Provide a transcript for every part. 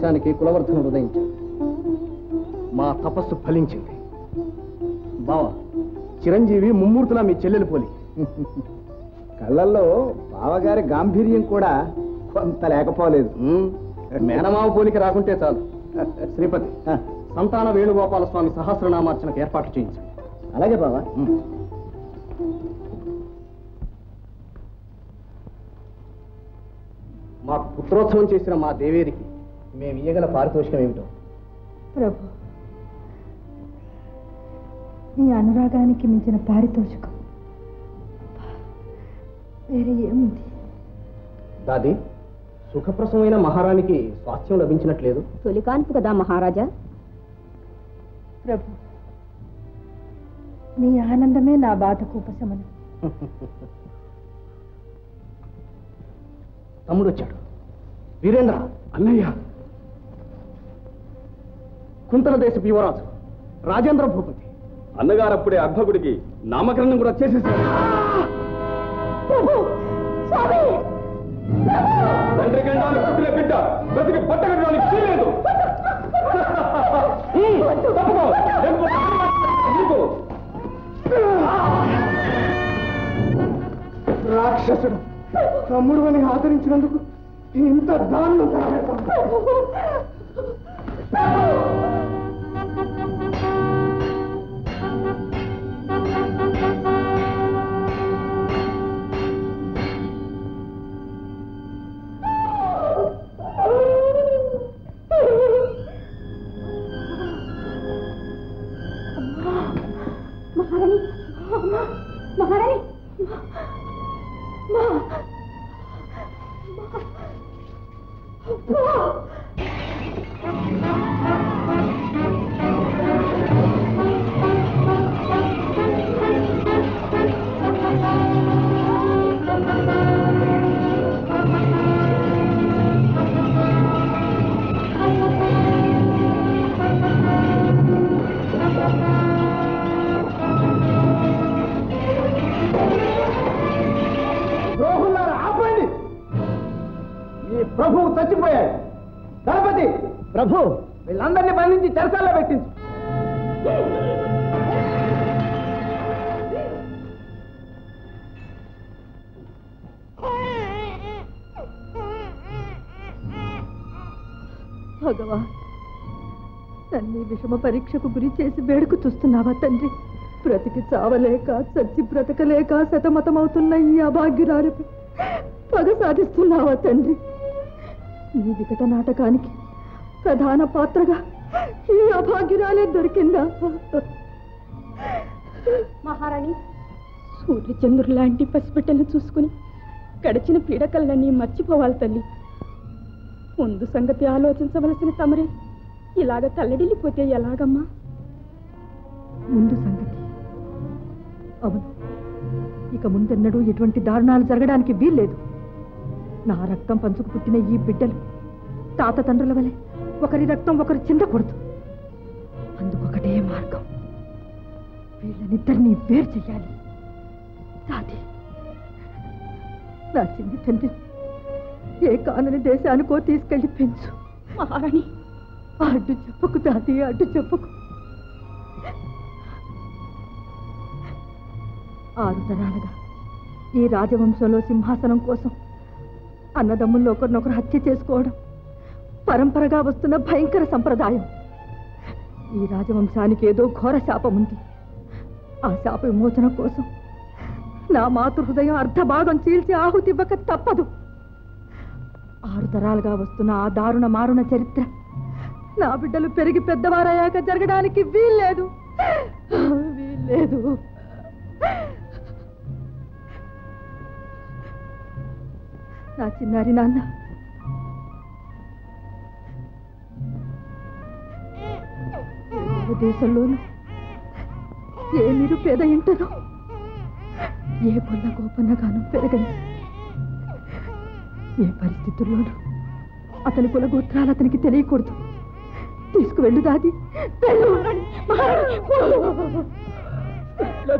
వంశానికి కులవర్ధనుడు ఉదయించాడు. మా తపస్సు ఫలించింది. బావా, చిరంజీవి ముమ్మూర్తులా మీ చెల్లెలు పోలి. కళ్ళల్లో బావగారి గాంభీర్యం కూడా కొంత లేకపోలేదు. మేనమావ పోలికి రాకుంటే చాలు. శ్రీపతి, సంతాన వేణుగోపాల స్వామి సహస్రనామార్చనకు ఏర్పాట్లు చేయించండి. అలాగే బావా. మాకు పుత్రోత్సవం చేసిన మా దేవేరికి మేము ఇయ్యగల పారితోషికం ఏమిటో? ప్రభు, నీ అనురాగానికి మించిన పారితోషికం వేరే ఏముంది? దాది, సుఖప్రసవమైన మహారాణికి స్వాస్థ్యం లభించినట్లేదు. తొలికాన్పు కదా మహారాజా. ప్రభు, నీ ఆనందమే నా బాధకు ఉపశమనం. తమ్ముడు వచ్చాడు. వీరేంద్ర, అన్నయ్య. కుంతల దేశపు యువరాజు రాజేంద్ర భూపతి. అన్నగారు అప్పుడే అర్భకుడికి నామకరణం కూడా చేసేసారు. తండ్రి గండానికి పుట్టిన బిడ్డ బతికి బట్టగట్టడానికి చేయలేదు. రాక్షసుడు తమ్ముడు అని ఆదరించినందుకు ఇంత దారుణం. మహారాణి, మహారాణి, ప్రభువు చచ్చిపోయాడు. గణపతి, ప్రభు వీళ్ళందరినీ బంధించి చెరసాల్లో పెట్టించు. భగవా, తన్ని విషమ పరీక్షకు గురి చేసి వేడుకు చూస్తున్నావా తండ్రి? బ్రతికి చావలేక చచ్చి బ్రతకలేక సతమతమవుతున్న ఈ అభాగ్యురాలిపై పగ సాధిస్తున్నావా తండ్రి? నీ వికట నాటకానికి ప్రధాన పాత్రగా ఈ అభాగ్యురాలే దొరికిందా? మహారాణి, సూర్యచంద్రుడు లాంటి పసిబిడ్డలను చూసుకుని గడిచిన పీడకలన్నీ మర్చిపోవాలి తల్లి. ముందు సంగతి ఆలోచించవలసిన తమరే ఇలాగ తల్లడిల్లిపోతే ఎలాగమ్మా? ముందు సంగతి అవును, ఇక ముందెన్నడూ ఎటువంటి దారుణాలు జరగడానికి వీల్లేదు. నా రక్తం పంచుకు పుట్టిన ఈ బిడ్డలు తాత తండ్రుల వలె ఒకరి రక్తం ఒకరు చిందకూడదు. అందుకొకటే మార్గం, వీళ్ళనిద్దరినీ వేరు చెయ్యాలి. దాది, నా చిన్ని తండ్రి ఏ కానని దేశానికో తీసుకెళ్లి పెంచు. మహారాణి, అడ్డు చెప్పకు దాది, అడ్డు చెప్పకు. 6 తరాలుగా ఈ రాజవంశంలో సింహాసనం కోసం అన్నదమ్ముల్లో ఒకరినొకరు హత్య చేసుకోవడం పరంపరగా వస్తున్న భయంకర సంప్రదాయం. ఈ రాజవంశానికి ఏదో ఘోర శాపం ఉంది. ఆ శాప విమోచన కోసం నా మాతృహృదయం అర్ధభాగం చీల్చి ఆహుతివ్వక తప్పదు. 6 తరాలుగా వస్తున్న ఆ దారుణ మారుణ చరిత్ర నా బిడ్డలు పెరిగి పెద్దవారయ్యాక జరగడానికి వీల్లేదు, వీల్లేదు. నా చిన్నారి నాన్న, దేశంలోనూ ఏ నిరుపేద ఇంటనో ఏ కొల్ల గోపన్నగాను పెరగని, ఏ పరిస్థితుల్లోనూ అతని కులగోత్రాలు అతనికి తెలియకూడదు. తీసుకువెళ్ళు దాది,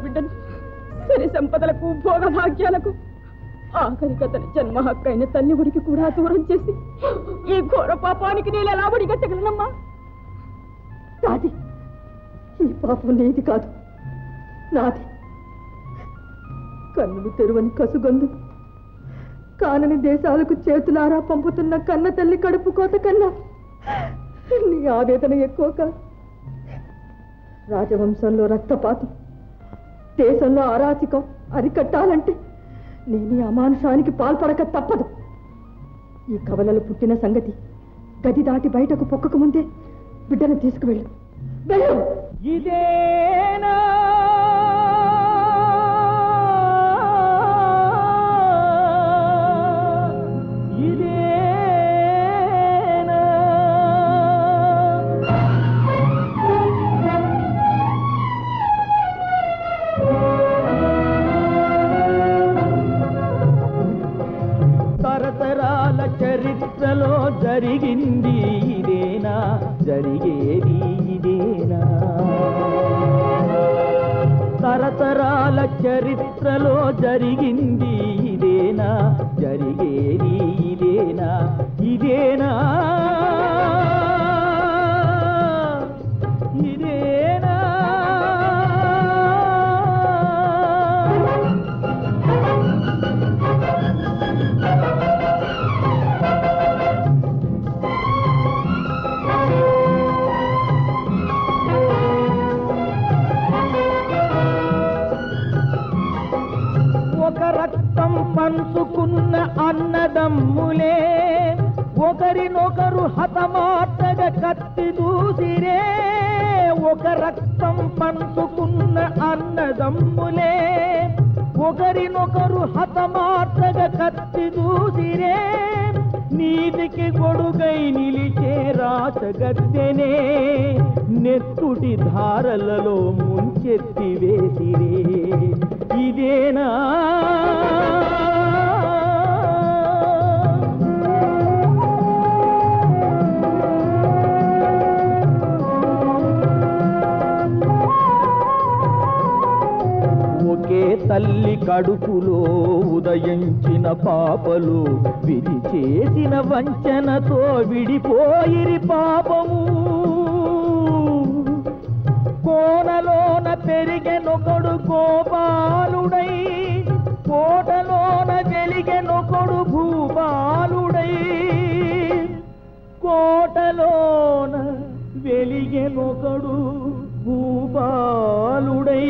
బిడ్డను సరి సంపదలకు భోగ భాగ్యాలకు ఆఖరికి అతని జన్మ హక్కు అయిన తల్లి ఒడికి కూడా దూరం చేసి ఈ ఘోర పాపానికి నేను ఎలా ఒడిగట్టగలనమ్మా? నాది ఈ పాపం నీది కాదు, నాది. కన్నులు తెరువని కసుగొందు కానని దేశాలకు చేతులారా పంపుతున్న కన్న తల్లి కడుపు కోత కన్నా నీ ఆవేదన ఎక్కువ కాదు. రాజవంశంలో రక్తపాతం, దేశంలో అరాచకం అరికట్టాలంటే నేను ఈ అమానుషానికి పాల్పడక తప్పదు. ఈ కవలలు పుట్టిన సంగతి గది దాటి బయటకు పొక్కకు ముందే బిడ్డను తీసుకువెళ్ళు. వెళ్ళు. ఇదేనా తరతరాల చరిత్రలో జరిగింది ఇదేనా, జరిగేది ఇదేనా? తరతరాల చరిత్రలో జరిగింది ఇదేనా, జరిగేది ఇదేనా? ఇదేనా ఇదేనా? ఒక రక్తం పంచుకున్న అన్నదమ్ములే ఒకరినొకరు హతమార్చగా కత్తి దూసిరే. ఒక రక్తం పంచుకున్న అన్నదమ్ములే ఒకరినొకరు హతమార్చగా కత్తి దూసిరే. నీతికి గొడుగై నిలిచే రాచగద్దెనే నెత్తుటి ధారలలో ముంచెత్తి వేసిరే. ఇదేనా ఒకే తల్లి కడుపులో ఉదయించిన పాపలు విధి చేసిన వంచనతో విడిపోయిరి పాపము. కోనలోన పెరిగెనొకడు గోపాలుడై, కోటలోన వెలిగెనొకడు భూపాలుడై. కోటలోన వెలిగెనొకడు భూపాలుడై,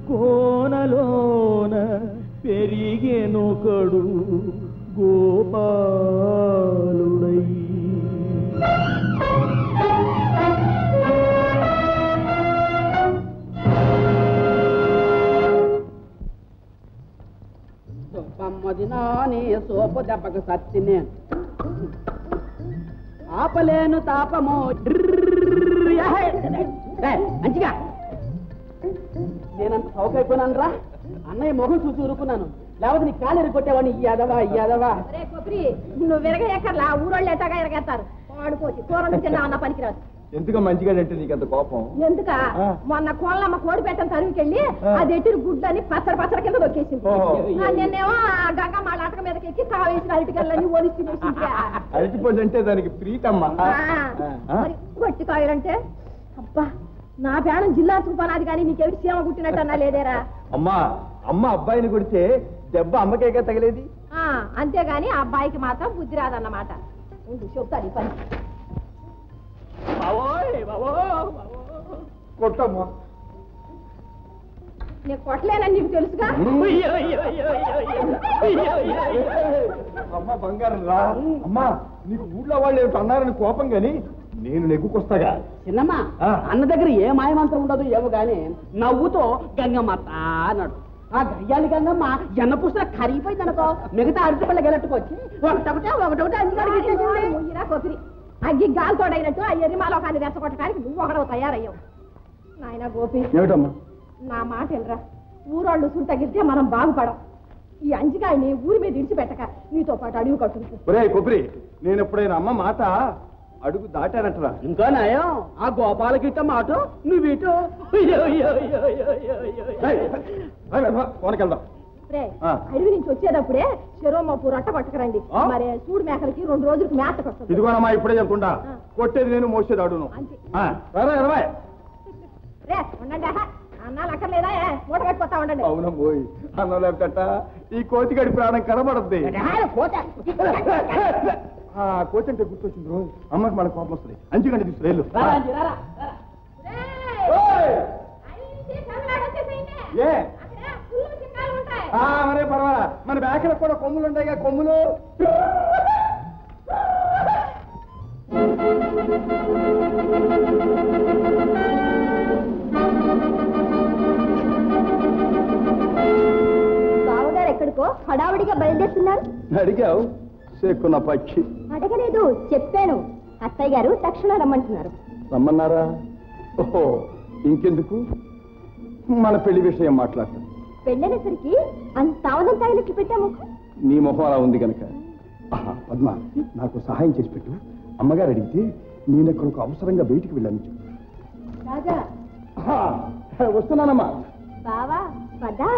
కోనలోన పెరిగెనొకడు గోపాలుడై. సొప్పమ్మదినాని సోపు దెబ్బకు సత్తినే ఆపలేను తాపము. మంచిగా నేనంత సౌకైపోయినాను రా. అన్నయ్య మొహం చూసి ఊరుకున్నాను, లేకపోతే నీ కాలు ఎరగొట్టేవాడిని. ఇయ్యాదవా ఇయ్యాదవా నువ్వు విరగెక్కర్లా, ఊరోళ్ళు ఎట్టగా ఎరగేస్తారు. వాడుకోవచ్చు కూరలు తిన్నామన్న పనికిరాదు. ఎందుకు మంచిగా అంటే నీకంత కోపం? ఎందుక మొన్న కోళ్ళమ్మ కోడి పెట్టని తరువుకెళ్ళి అది ఎట్టిరు గుడ్లని పచ్చడి పచ్చడి కింద దొక్కేసింది. నిన్నేమో గంగమ్మ అటక మీదకి ఎక్కి కావేసిన అరటికల్లని ఒలిసి అరటిపోదంటే దానికి ప్రీతమ్మా. వట్టి కాయలంటే అబ్బా నా ప్రాణం జిల్లాసుకు పనాది కానీ నీకెవరి సీమ గుట్టినట్టు అన్నా లేదేరా? అమ్మా అమ్మ అబ్బాయిని కొడితే దెబ్బ అమ్మకేగా తగిలేది. అంతేగాని ఆ అబ్బాయికి మాత్రం బుద్ధి రాదన్నమాట. చెప్తాను ఈ పని. కొట్టమ్మా. నేను కొట్టలేనని నీకు తెలుసుగా. అమ్మ బంగారం రా. అమ్మా నీకు ఊళ్ళో వాళ్ళు ఏమిటి అన్నారని కోపం గాని నేను నెగ్గుకొస్తాగా. చిన్నమ్మా అన్న దగ్గర ఏ మాయమంత్రం ఉండదు ఏమో గాని నవ్వుతో గంగమ్మ అన్నాడు. ఆ గయ్యాలి గంగమ్మ ఎన్న పుస్తక కరిగిపోయింది అనుకో, మిగతా అరటి పళ్ళ గెలట్టుకొచ్చి ఒకటొకటే కొద్ది అగ్గి గాలి తోడైనట్టు ఆ ఎరిమాలోకాన్ని రెచ్చగొట్టడానికి నువ్వు ఒకడవు తయారయ్యావు. నాయన గోపి ఏమిటమ్మా నా మాట వెళ్ళరా. ఊరోళ్ళు ఉసురు తగిలితే మనం బాగుపడం. ఈ అంజికాయని ఊరి మీద ఇడిచిపెట్టక నీతో పాటు అడుగు కట్టుకు. ఒరేయ్ కొబ్బరి, నేను ఎప్పుడైనా అమ్మ మాట అడుగు దాటానట్రా. ఇంకా నయం ఆ గోపాలకిట్ట మాట నువ్వు ఇటు కోనకెళ్దాం. అడవి నుంచి వచ్చేటప్పుడే శరోమాపు రట్ట పట్టుకురండి మరి చూడు మేకలకి 2 రోజులకి మేతకు వస్తుంది. ఇదిగోనమ్మా ఇప్పుడే చెప్తుంటా, కొట్టేది నేను మోసేది అడును. ఉండండి అన్నాలు అక్కర్లేదా మూట కట్టుకోతా ఉండండి. అవునమ్మోయ్, అన్నం లేకట ఈ కోతిగడి ప్రాణం కనబడద్ది. కోతి అంటే గుర్తొచ్చింది రోజు అమ్మకి మన కోపం వస్తుంది. అంచుకంటే తీసుకురేళ్ళు. మరే పర్వాలా, మన బ్యాకలకు కూడా కొమ్ములు ఉంటాయిగా, కొమ్ములు. బావగారు ఎక్కడికో హడావుడిగా బయలుదేరుతున్నారు. అడిగావు సేకున్న పక్షి. అడగలేదు, చెప్పాను. అత్తయ్య గారు తక్షణం రమ్మంటున్నారు. రమ్మన్నారా? ఓహో, ఇంకెందుకు, మన పెళ్లి విషయం మాట్లాడతాం. పెళ్ళనేసరికి అంత ఆవదం తాగినట్లు పెట్టాము. నీ మొహం అలా ఉంది కనుక. పద్మ, నాకు సహాయం చేసి పెట్టు. అమ్మగారు అడిగితే నేను ఎక్కడికి అవసరంగా బయటికి వెళ్ళాను. రాజా వస్తున్నానమ్మా. బావా పదా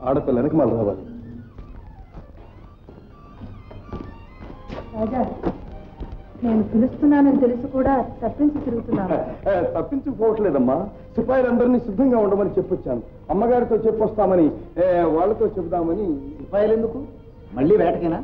ఆడపిల్ల వెనక మళ్ళీ రావాలి. రాజా, నేను పిలుస్తున్నానని తెలిసి కూడా తప్పించి తిరుగుతున్నాను. తప్పించుకోవట్లేదమ్మా, సిపాయిలందరినీ సిద్ధంగా ఉండమని చెప్పొచ్చాను. అమ్మగారితో చెప్పొస్తామని, వాళ్ళతో చెబుదామని. సిపాయిలు ఎందుకు? మళ్ళీ వేటకేనా?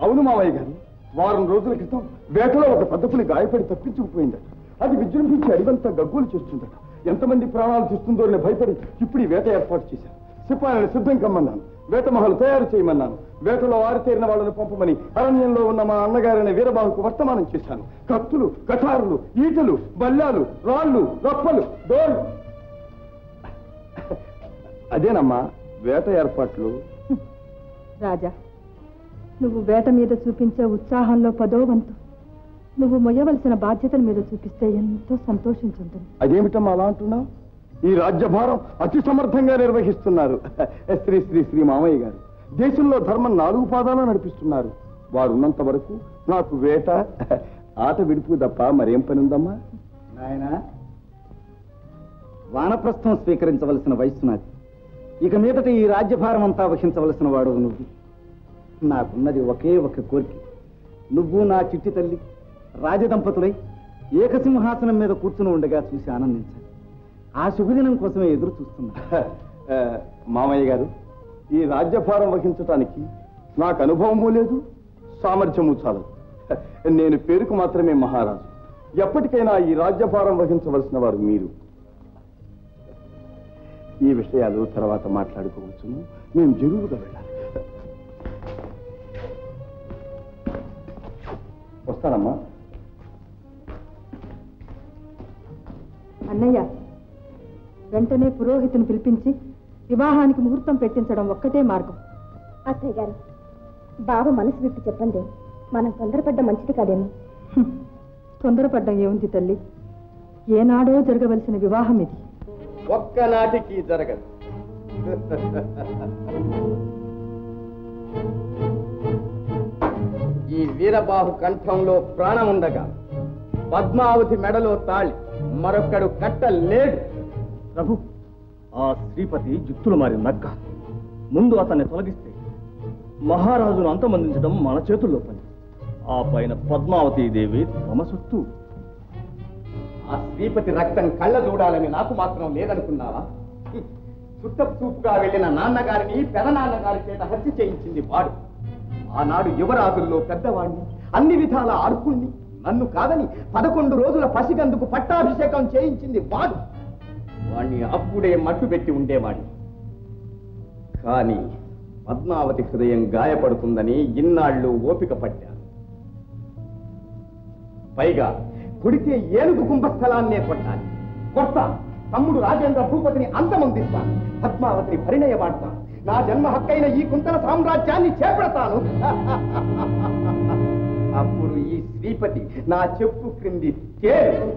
అవును మావయ్య గారు, వారం రోజుల క్రితం వేటలో ఒక పెద్ద పులి గాయపడి తప్పించుకుపోయిందట. అది విజృంభించి అడివంతా గగ్గోలు చేస్తుందట. ఎంతమంది ప్రాణాలు తీస్తుందో అని భయపడి ఇప్పుడు ఈ వేట ఏర్పాటు చేశాను. సిపాయిలను సిద్ధం కమ్మన్నాను, వేట మహలు తయారు చేయమన్నాను. వేటలో ఆరితేరిన వాళ్ళని పంపమని అరణ్యంలో ఉన్న మా అన్నగారైన వీరబాహుకు వర్తమానం చేశాను. కత్తులు, కఠారులు, ఈటలు, బల్లాలు, రాళ్ళు, రప్పలు, డోళ్ళు. అదేనమ్మా వేట ఏర్పాట్లు. రాజా, నువ్వు వేట మీద చూపించే ఉత్సాహంలో 10వ వంతు నువ్వు మొయ్యవలసిన బాధ్యతల మీద చూపిస్తే ఎంతో సంతోషించుంటుంది. అదేమిటమ్మా అలా అంటున్నావు? ఈ రాజ్యభారం అతి సమర్థంగా నిర్వహిస్తున్నారు శ్రీ శ్రీ శ్రీ మామయ్య గారు. దేశంలో ధర్మం 4 పాదాలు నడిపిస్తున్నారు. వారు ఉన్నంత వరకు నాకు వేట ఆట విడుపు తప్ప మరేం పని ఉందమ్మా? నాయనా, వానప్రస్థం స్వీకరించవలసిన వయస్సు నాది. ఇక మీదట ఈ రాజ్యభారం అంతా వహించవలసిన వాడు నువ్వు. నాకున్నది ఒకే ఒక కోరిక, నువ్వు నా చిట్టి తల్లి రాజదంపతులై ఏకసింహాసనం మీద కూర్చుని ఉండగా చూసి ఆనందించాలి. ఆ శుభదినం కోసమే ఎదురు చూస్తున్నా. మామయ్య గారు, ఈ రాజ్యభారం వహించటానికి నాకు అనుభవమూ లేదు, సామర్థ్యము చాలదు. నేను పేరుకు మాత్రమే మహారాజు. ఎప్పటికైనా ఈ రాజ్యభారం వహించవలసిన వారు మీరు. ఈ విషయాలు తర్వాత మాట్లాడుకోవచ్చును. నేను జరువుగా వెళ్ళాలి. వస్తానమ్మా. అన్నయ్య, వెంటనే పురోహితుని పిలిపించి వివాహానికి ముహూర్తం పెట్టించడం ఒక్కటే మార్గం. అత్తయ్య గారు, బావ మనసు విప్పి చెప్పండి. మనం తొందరపడ్డ మంచిది కాదేమో. తొందరపడ్డం ఏముంది తల్లి, ఏనాడో జరగవలసిన వివాహం ఇది. ఒక్కనాటికి జరగదు. ఈ వీరబాహు కంఠంలో ప్రాణం ఉండగా పద్మావతి మెడలో తాళి మరొక్కడు కట్టలేడు. ప్రభు, ఆ శ్రీపతి జుత్తులు మారి నక్క. ముందు అతన్ని తొలగిస్తే మహారాజును అంతమందించడం మన చేతుల్లో పని. ఆ పైన పద్మావతీదేవి తమ సొత్తు. ఆ శ్రీపతి రక్తం కళ్ళ చూడాలని నాకు మాత్రం లేదనుకున్నావా? చుట్టపు చూపుగా వెళ్ళిన నాన్నగారిని పెదనాన్నగారి చేత హత్య చేయించింది వాడు. ఆనాడు యువరాజుల్లో పెద్దవాడిని, అన్ని విధాల అర్హుణ్ణి, నన్ను కాదని 11 రోజుల పసిగందుకు పట్టాభిషేకం చేయించింది వాడు. వాణ్ణి అప్పుడే మట్టు పెట్టి ఉండేవాడిని. కానీ పద్మావతి హృదయం గాయపడుతుందని ఇన్నాళ్ళు ఓపిక పట్టాను. పైగా కొడితే ఏనుగు కుంభస్థలాన్నే కొట్టాలి. కొడతా, తమ్ముడు రాజేంద్ర భూపతిని అంతమొందిస్తాను, పద్మావతిని పరిణయమాడతాను, నా జన్మ హక్కైన ఈ కుంతల సామ్రాజ్యాన్ని చేపడతాను. అప్పుడు ఈ శ్రీపతి నా చెప్పు క్రింది తేరు.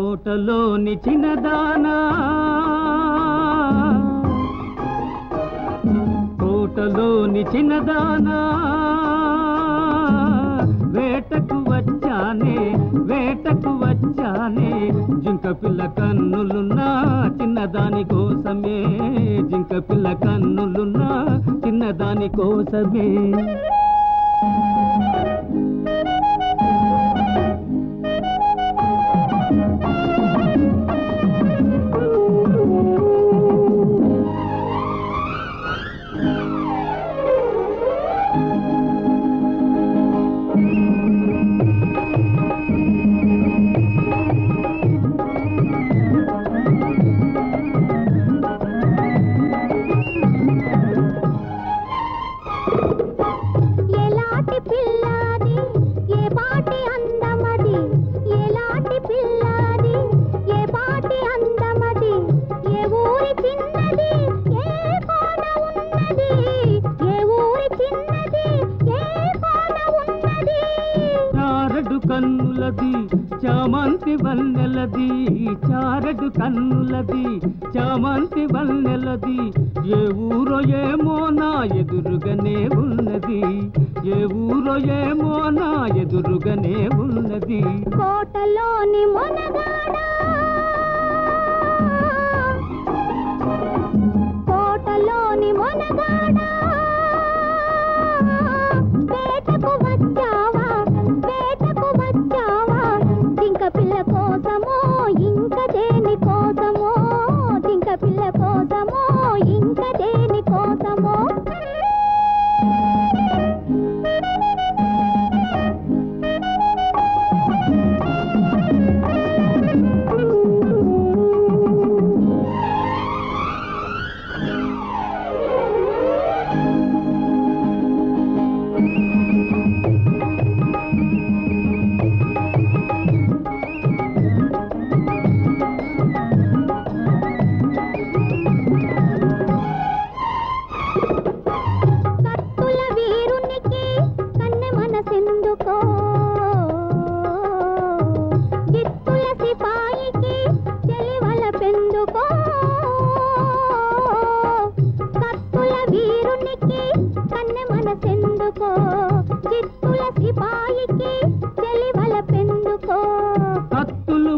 కోటలోని చిన్నదానా కోటలోని చిన్నదానా వేటకు వచ్చానే జింక పిల్ల కన్నులున్నా చిన్నదాని కోసమే జింక పిల్ల కన్నులున్నా చిన్నదాని కోసమే చామంతి వన్నెలది చారడు కన్నులది చామంతి వన్నెలది ఏ ఊరో ఏమో నా ఎదురుగానే ఉన్నది ఏ ఊరో ఏమో నా ఎదురుగానే ఉన్నది కోటలోని మొనగాడా కోటలోని మొనగాడా వేటకు వచ్చావా జింక పిల్ల కోసమో ఇంక దేని కోసమో జింక పిల్ల కోసమో ఇంక దేని కోసమో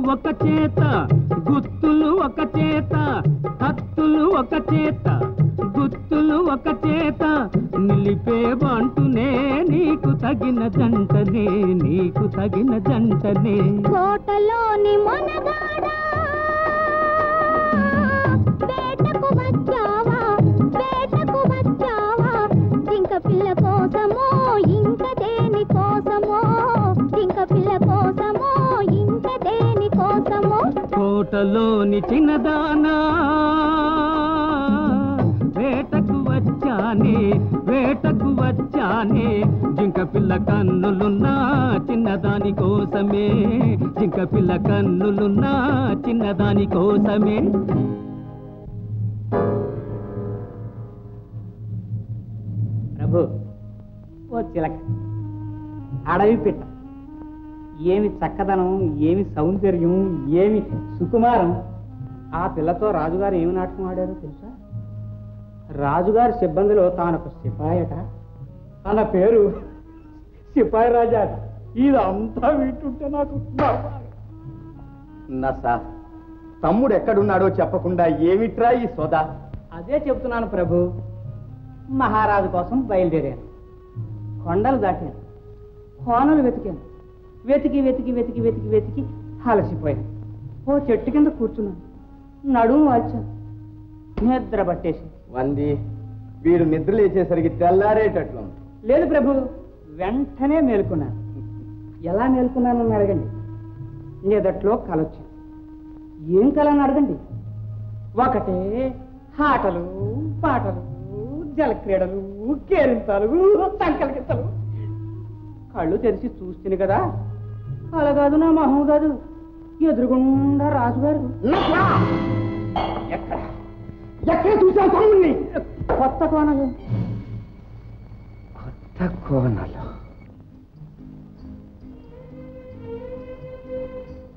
ఒక చేత గుత్తులు ఒక చేత కత్తులు ఒక చేత గుత్తులు ఒక చేత నిలిపే బంటునే నీకు తగిన జంటనే నీకు తగిన జంటనే కోటలోని మొనగాడా వేటకు వచ్చావా జింక పిల్ల కోసమో ఇంక దేని కోసమో జింక పిల్ల కోసమో ఇంక దేని కోసమో కోటలోని చిన్నదానా వేటకు వచ్చానే జింక పిల్ల కన్నులున్నా చిన్నదాని కోసమే జింక పిల్ల కన్నులున్నా చిన్నదాని కోసమే ప్రభు ఓ చిలక అడవి పిట్ట ఏమి చక్కదనం ఏమి సౌందర్యం ఏమి సుకుమారం ఆ పిల్లతో రాజుగారు ఏమి నాటకం ఆడారో తెలుసా రాజుగారి సిబ్బందిలో తానొక సిపాయట తన పేరు సిపాయి రాజా అట ఇదంతా వింటుంటే నాకు నసా తమ్ముడు ఎక్కడున్నాడో చెప్పకుండా ఏమిట్రా ఈ సోదా అదే చెప్తున్నాను ప్రభు మహారాజు కోసం బయలుదేరాను కొండలు దాటాను కోనలు వెతికాను వెతికి వెతికి వెతికి వెతికి వెతికి అలసిపోయాను ఓ చెట్టు కింద కూర్చున్నాను నడుము వాల్చాను నిద్ర పట్టేసి వంది వీడు నిద్ర లేచేసరికి తెల్లారేటట్లు లేదు ప్రభు వెంటనే మేలుకున్నాను ఎలా మేలుకున్నానని అడగండి నిదట్లో కలొచ్చింది ఏం కలని అడగండి ఒకటే ఆటలు పాటలు జలక్రీడలు కేరింతలు సంకలకింతలు కళ్ళు తెరిచి చూస్తుంది కదా అలా కాదు నా మొహం కాదు ఎదురుగుండా రాజుగారు ఎక్కడ ఎక్కడ చూసావు తమ్ముడిని కొత్త కోనలు కొత్త కోనలు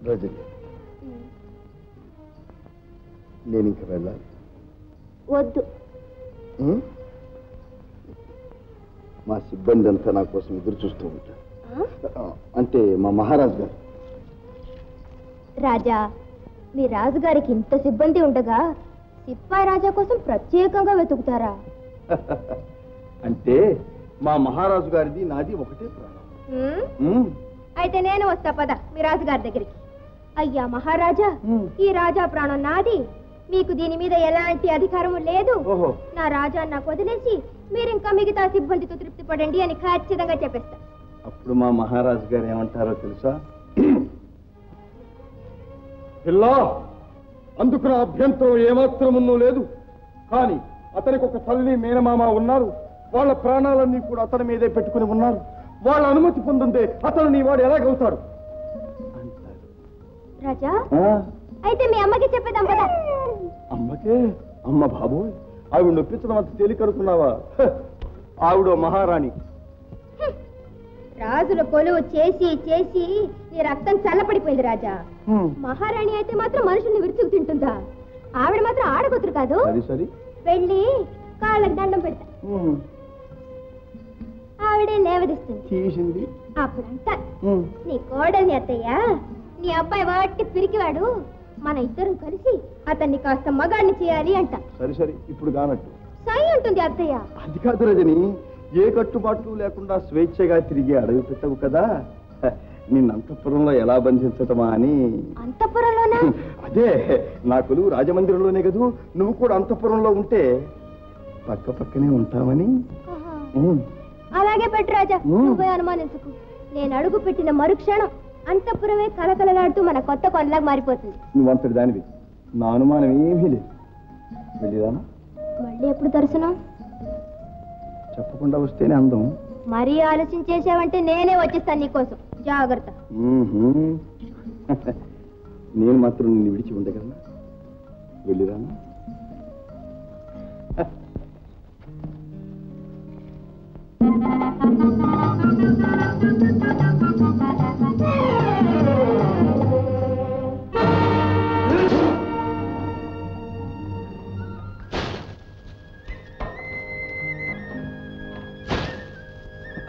రోజు నేను ఇంక వెళ్ళాలి. వద్దు. మా సిబ్బంది అంతా నా కోసం ఎదురు చూస్తూ ఉంటారు. అంటే మా మహారాజు గారు. రాజా, మీ రాజుగారికి ఇంత సిబ్బంది ఉండగా సిప్పాయి రాజా కోసం ప్రత్యేకంగా వెతుకుతారా? అంటే మా మహారాజు గారిది నాది ఒకటే ప్రాణం. అయితే నేను వస్తా పద మీ రాజుగారి దగ్గరికి. అయ్యా మహారాజా, ఈ రాజా ప్రాణం నాది, మీకు దీని మీద ఎలాంటి అధికారము లేదు. నా రాజా నాకు వదిలేసి మీరు ఇంకా మిగతా సిబ్బందితో తృప్తి పడండి అని ఖచ్చితంగా చెప్పేస్తా. అప్పుడు మా మహారాజు గారు ఏమంటారో తెలుసా? పిల్లా, అందుకు నా అభ్యంతరం ఏమాత్రమున్నూ లేదు. కానీ అతనికి ఒక తల్లి మేనమామ ఉన్నారు. వాళ్ళ ప్రాణాలన్నీ కూడా అతని మీదే పెట్టుకుని ఉన్నారు. వాళ్ళ అనుమతి పొందుంటే అతను నీ వాడు ఎలాగవుతాడు రాజా? అయితే మీ అమ్మకి చెప్పేద్దాం కదా. అమ్మకే? అమ్మ బాబోయ్, ఆవిడ నొప్పించడం అంత తేలికనుకున్నావా? ఆవిడ మహారాణి. రాజుల కొలువు చేసి చేసి నీ రక్తం చల్లపడిపోయింది రాజా. మహారాణి అయితే మాత్రం మనుషుల్ని విరుచుకు తింటుందా? ఆవిడ మాత్రం ఆడగొతురు కాదు. వెళ్ళి కాళ్ళకి దండం పెడతా, ఆవిడే లేవదిస్తుంది. అప్పుడంతా నీ కోడల్ని అత్తయ్య, నీ అబ్బాయి వాటి పిరికివాడు, మన ఇద్దరం కలిసి అతన్ని కాస్త మగాడిని చేయాలి అంట. సరే ఇప్పుడు కానట్టు సై ఉంటుంది అత్తయ్య. అది కాదు రజని, ఏ కట్టుబాట్లు లేకుండా స్వేచ్ఛగా తిరిగి అడవి పెట్టవు కదా. నిన్ను అంతఃపురంలో ఎలా బంధించటమా అని. అంతఃపురంలోనా? అదే, నా కొలువు రాజమందిరంలోనే కదూ. నువ్వు కూడా అంతఃపురంలో ఉంటే పక్క పక్కనే ఉంటావని. అలాగే పెట్టు రాజా, నువ్వే అనుమానించుకు. నేను అడుగు పెట్టిన మరుక్షణం అంతఃపురమే కలకలలాడుతూ మన కొత్త కొండలాగా మారిపోతుంది. నువ్వంతటి దానివి, నా అనుమానం ఏమీ లేదు. వెళ్ళిరానా? మళ్ళీ ఎప్పుడు దర్శనం? చెప్పకుండా వస్తేనే అందం. మరీ ఆలోచించేసావంటే నేనే వచ్చేస్తాను నీకోసం. జాగ్రత్త. నేను మాత్రం నిన్ను విడిచి ఉండగలనా? వెళ్ళిరానా?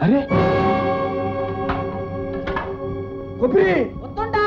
అరే కొబ్బరి వస్తుండా?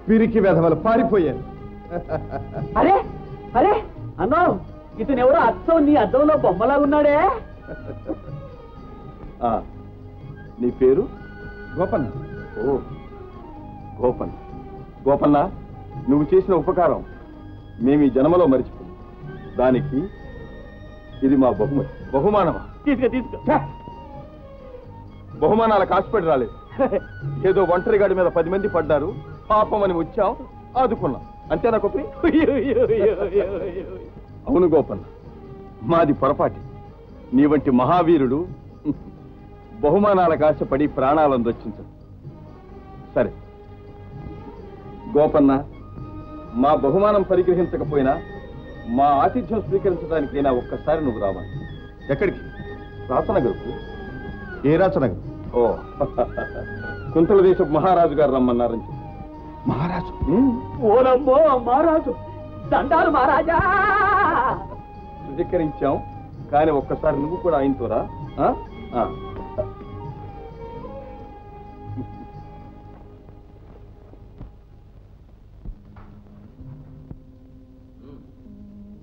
పిరికి వెధవలు పారిపోయారు. అరే అరే అన్నో, ఇతను ఎవరో అచ్చం నీ అద్దంలో బొమ్మలాగున్నాడే. నీ పేరు? గోపన్న. ఓ గోపన్న. గోపన్న, నువ్వు చేసిన ఉపకారం మేము ఈ జన్మలో మరిచిపోయాం. దానికి ఇది మా బహుమానమా? తీసుకో. బహుమానాలకు ఆశపడి రాలేదు. ఏదో ఒంటరిగాడి మీద 10 మంది పడ్డారు, పాపమని వచ్చాం, ఆదుకున్నాం. అంతేనా కొప్పి? అవును గోపన్న, మాది పొరపాటి. నీ వంటి మహావీరుడు బహుమానాలకు ఆశపడి ప్రాణాలను రక్షించడు. సరే గోపన్న, మా బహుమానం పరిగ్రహించకపోయినా మా ఆతిథ్యం స్వీకరించడానికైనా ఒక్కసారి నువ్వు రావాలి. ఎక్కడికి? రాచనగర్కు. ఏ రాచనగర్? ఓ, కుంతల దేశపు మహారాజు గారు రమ్మన్నారని. మహారాజు? ఓనమ్మో మహారాజు, దండాలు మహారాజా. స్వీకరించాం, కానీ ఒక్కసారి నువ్వు కూడా ఆయనతో రా.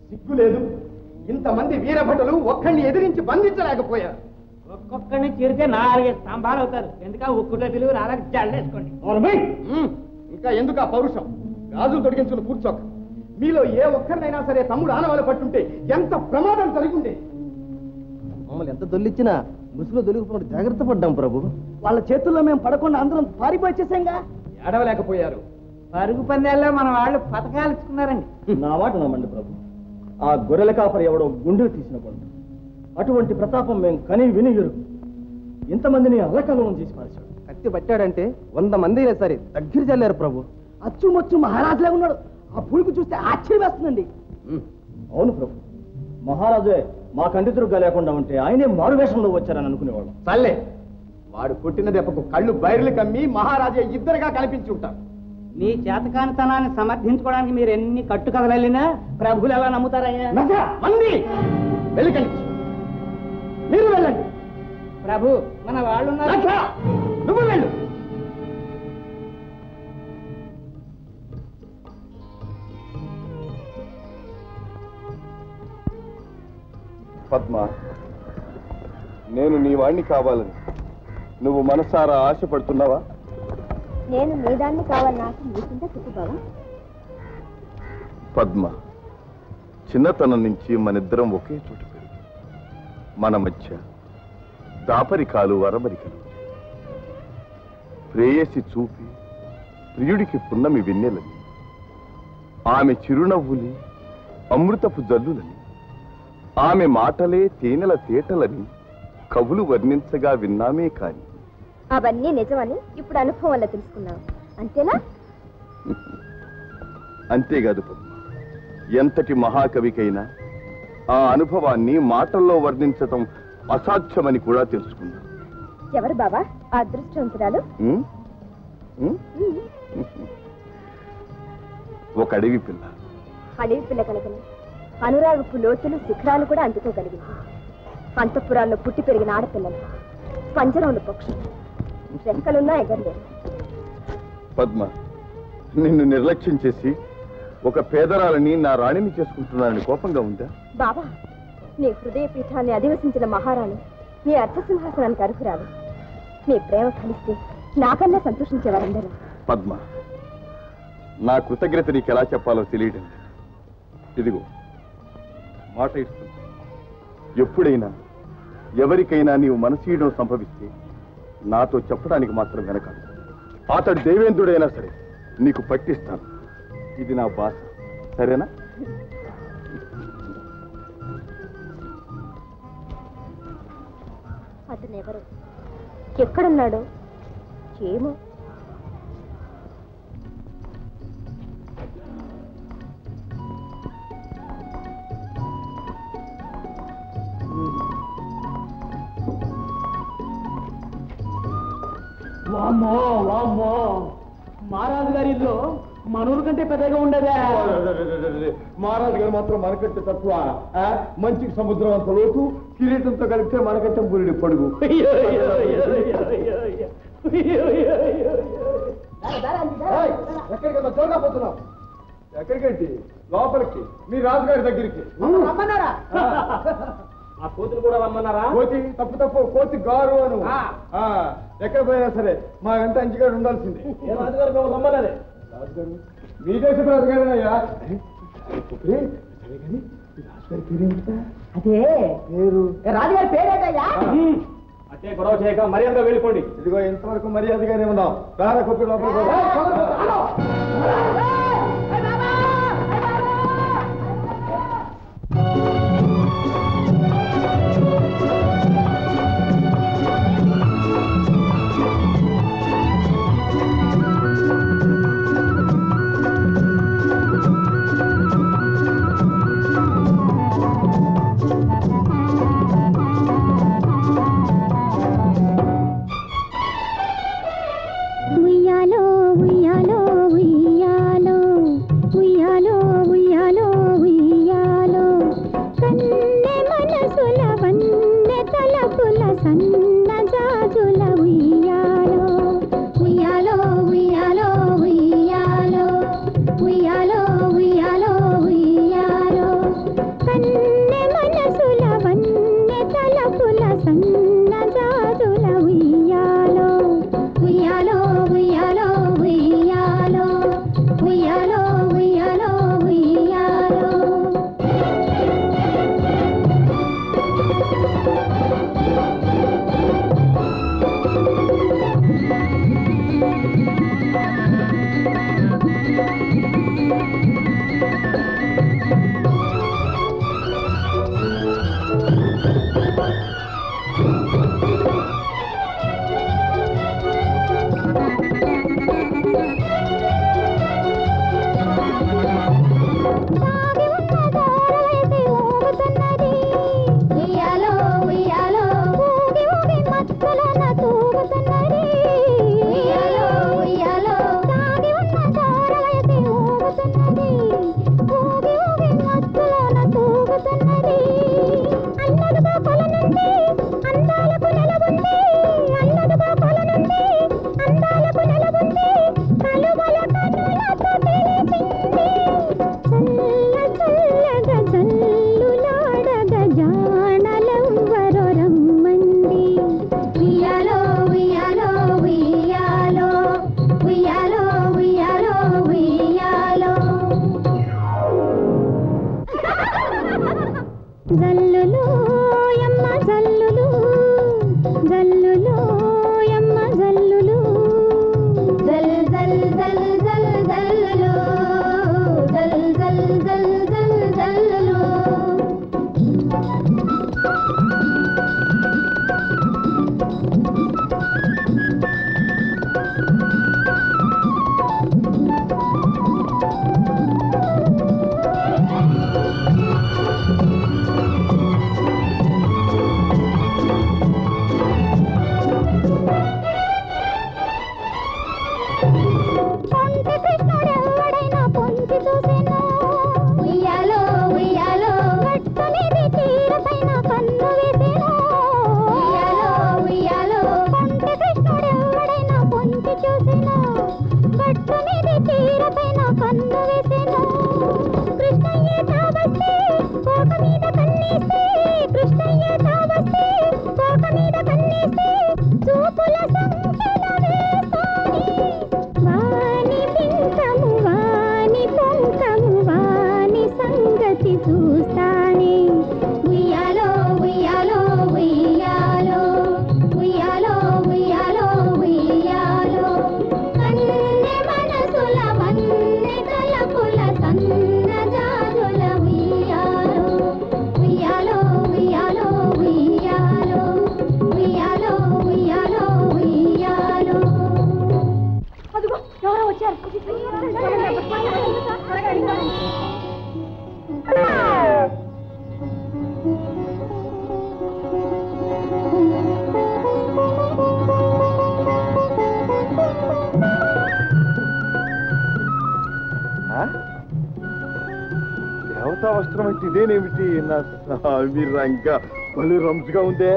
సిగ్గు లేదు. ఇంతమంది వీరభటులు ఒక్కడిని ఎదిరించి బంధించలేకపోయారు. ఒక్కొక్కడిని చిరితే 4 స్తంభాలు అవుతారు. ఎందుక ఉక్కుట్లో పిలువు రాళ్ళకి జల్లేసుకోండి. ఇంకా ఎందుకు ఆ పౌరుషం? గాజులు తొడిగించుకుని కూర్చోక. మీలో ఏ ఒక్కరినైనా సరే తమ్ముడు ఆనవాళ్ళు పట్టుంటే ఎంత ప్రమాదం జరిగింది. మమ్మల్ని ఎంత దొల్లిచ్చినా ముసుగులో దొరికిపోయిన జాగ్రత్త పడ్డాం ప్రభు. వాళ్ళ చేతుల్లో మేము పడకుండా అందరం పారిపోయేసాంగా. ఏడవలేకపోయారు. పరుగు పందాల్లో మన వాళ్ళు పథకాలు ఇచ్చుకున్నారండి. నా మాట నమ్మండి ప్రభు. ఆ గొర్రెల కాపరి ఎవడో గుండెలు తీసిన పండు. అటువంటి ప్రతాపం మేము కని విని ఎరుగు. ఇంతమందిని అల్లకల్లోనం చేసి పారేశాడు. కత్తి పట్టాడంటే 100 మంది సరే దగ్గర చల్లారు ప్రభు. అచ్చుమచ్చు మహారాజులే ఉన్నాడు. ఆ పులుకు చూస్తే ఆశ్చర్యం వేస్తుందండి. అవును ప్రభు, మహారాజే మా కంటితురుగా లేకుండా ఉంటే ఆయనే మారువేషంలో వచ్చారని అనుకునేవాళ్ళం. సల్లే, వాడు కొట్టిన దెబ్బకు కళ్ళు బైర్లు కమ్మి మహారాజే ఇద్దరుగా కనిపించుంటారు. మీ చేతకానితనాన్ని సమర్థించుకోవడానికి మీరు ఎన్ని కట్టుకథలైనా ప్రభువులు ఎలా నమ్ముతారయ్యా? మంది వెళ్ళకండి, మీరు వెళ్ళండి. ప్రభు, మన వాళ్ళు నువ్వు వెళ్ళు. పద్మ, నేను నీ వాణ్ణి కావాలని నువ్వు మనసారా ఆశపడుతున్నావా? నేను మీ దాన్ని కావాలి, నాకు మీకుంటే చెప్పు బావా. పద్మ, చిన్నతనం నుంచి మనిద్దరం ఒకే చోట పెరిగి మన మధ్య దాపరికాలు అరమరికలు, ప్రేయసి చూపి ప్రియుడికి పున్నమి వెన్నెలని, ఆమె చిరునవ్వులి అమృతపు జల్లులని, ఆమె మాటలే తేనెల తేటలని కవులు వర్ణించగా విన్నామే కాని అవన్నీ నిజమని ఇప్పుడు అనుభవం వల్ల తెలుసుకున్నావు, అంతేనా? అంతేకాదు పద్మ, ఎంతటి మహాకవికైనా ఆ అనుభవాన్ని మాటల్లో వర్ణించటం అసాధ్యమని కూడా తెలుసుకున్నా. ఎవరు బాబా ఆ అదృష్టవంతురాలు? ఒక అడవి పిల్ల. అడవి పిల్ల కనుకనే అనురాగపు లోతులు శిఖరాలు కూడా అందుకోగలిగింది. అంతఃపురాల్లో పుట్టి పెరిగిన ఆడపిల్లలు, పంజరంలో పక్షులు, రెక్కలున్నా ఎగరలేరు. పద్మ, నిన్ను నిర్లక్ష్యం చేసి ఒక పేదరాలని నా రాణిని చేసుకుంటున్నానని కోపంగా ఉందా? బాబా, నీ హృదయ పీఠాన్ని అధివసించిన మహారాణి నీ అర్థసింహాసనానికి అర్హురాలు. నీ ప్రేమ ఫలిస్తే నాకన్నా సంతోషించేవారందరూ. పద్మ, నా కృతజ్ఞత నీకు ఎలా చెప్పాలో తెలియడం లేదు. ఇదిగో మాట ఇస్తున్నా, ఎప్పుడైనా ఎవరికైనా నీవు మనసీయడం సంభవిస్తే నాతో చెప్పడానికి మాత్రం వెనకాడు. అతడు దేవేంద్రుడైనా సరే నీకు పట్టిస్తాను. ఇది నా భాష, సరేనా? అతను ఎవరు, ఎక్కడున్నాడు ఏమో. వామ్మో వామ్మో, మహారాజు గారి ఇల్లు మనూరు కంటే పెద్దగా ఉండదా? మహారాజు గారు మాత్రం మనకంటే తక్కువ. మంచికి సముద్రం అంత లోతు, కిరీటంతో కలిపితే మనకంటే బురుడి పొడుగు. ఎక్కడికి చోగా పోతున్నాం? ఎక్కడికంటే లోపలికి, మీ రాజుగారి దగ్గరికి. రమ్మన్నారా? ఆ కోతులు కూడా రమ్మన్నారా? కోతి తప్పు కోతి గారు అను. ఎక్కడ పోయినా సరే మా వెంట అంచుగారు ఉండాల్సింది. రాజుగారు రమ్మన్నారే. రాజుగారు మీ దేశం రాజుగారేనయ్యా. రాజుగారి పేరేమిటా? అదే పేరు రాజుగారి పేరేటయ్యా? గొడవ చేయక మర్యాదగా వెళ్ళిపోండి. ఇదిగో ఇంతవరకు మర్యాదగానే ఉన్నాం. రారా కొప్పి లోపలికి. దేవతా వస్త్రం అంటే ఇదేనేమిటి? నా స్వామి రంగ మళ్ళీ రంజుగా ఉందే.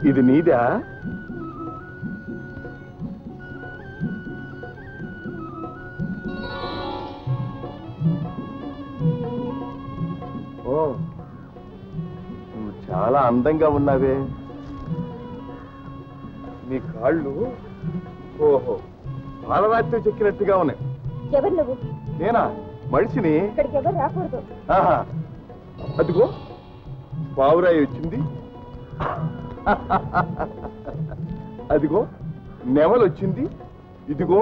ఇది నీదా? ఓ, నువ్వు చాలా అందంగా ఉన్నావే. నీ కాళ్ళు ఓహో పాలరాతితో చెక్కినట్టుగా ఉన్నాయి. ఎవరు నువ్వు? నేనా? మనిషిని. ఇక్కడికి ఎవరు రాకూడదు. ఆహా, అదిగో పావురాయి వచ్చింది, అదిగో నెమలు వచ్చింది, ఇదిగో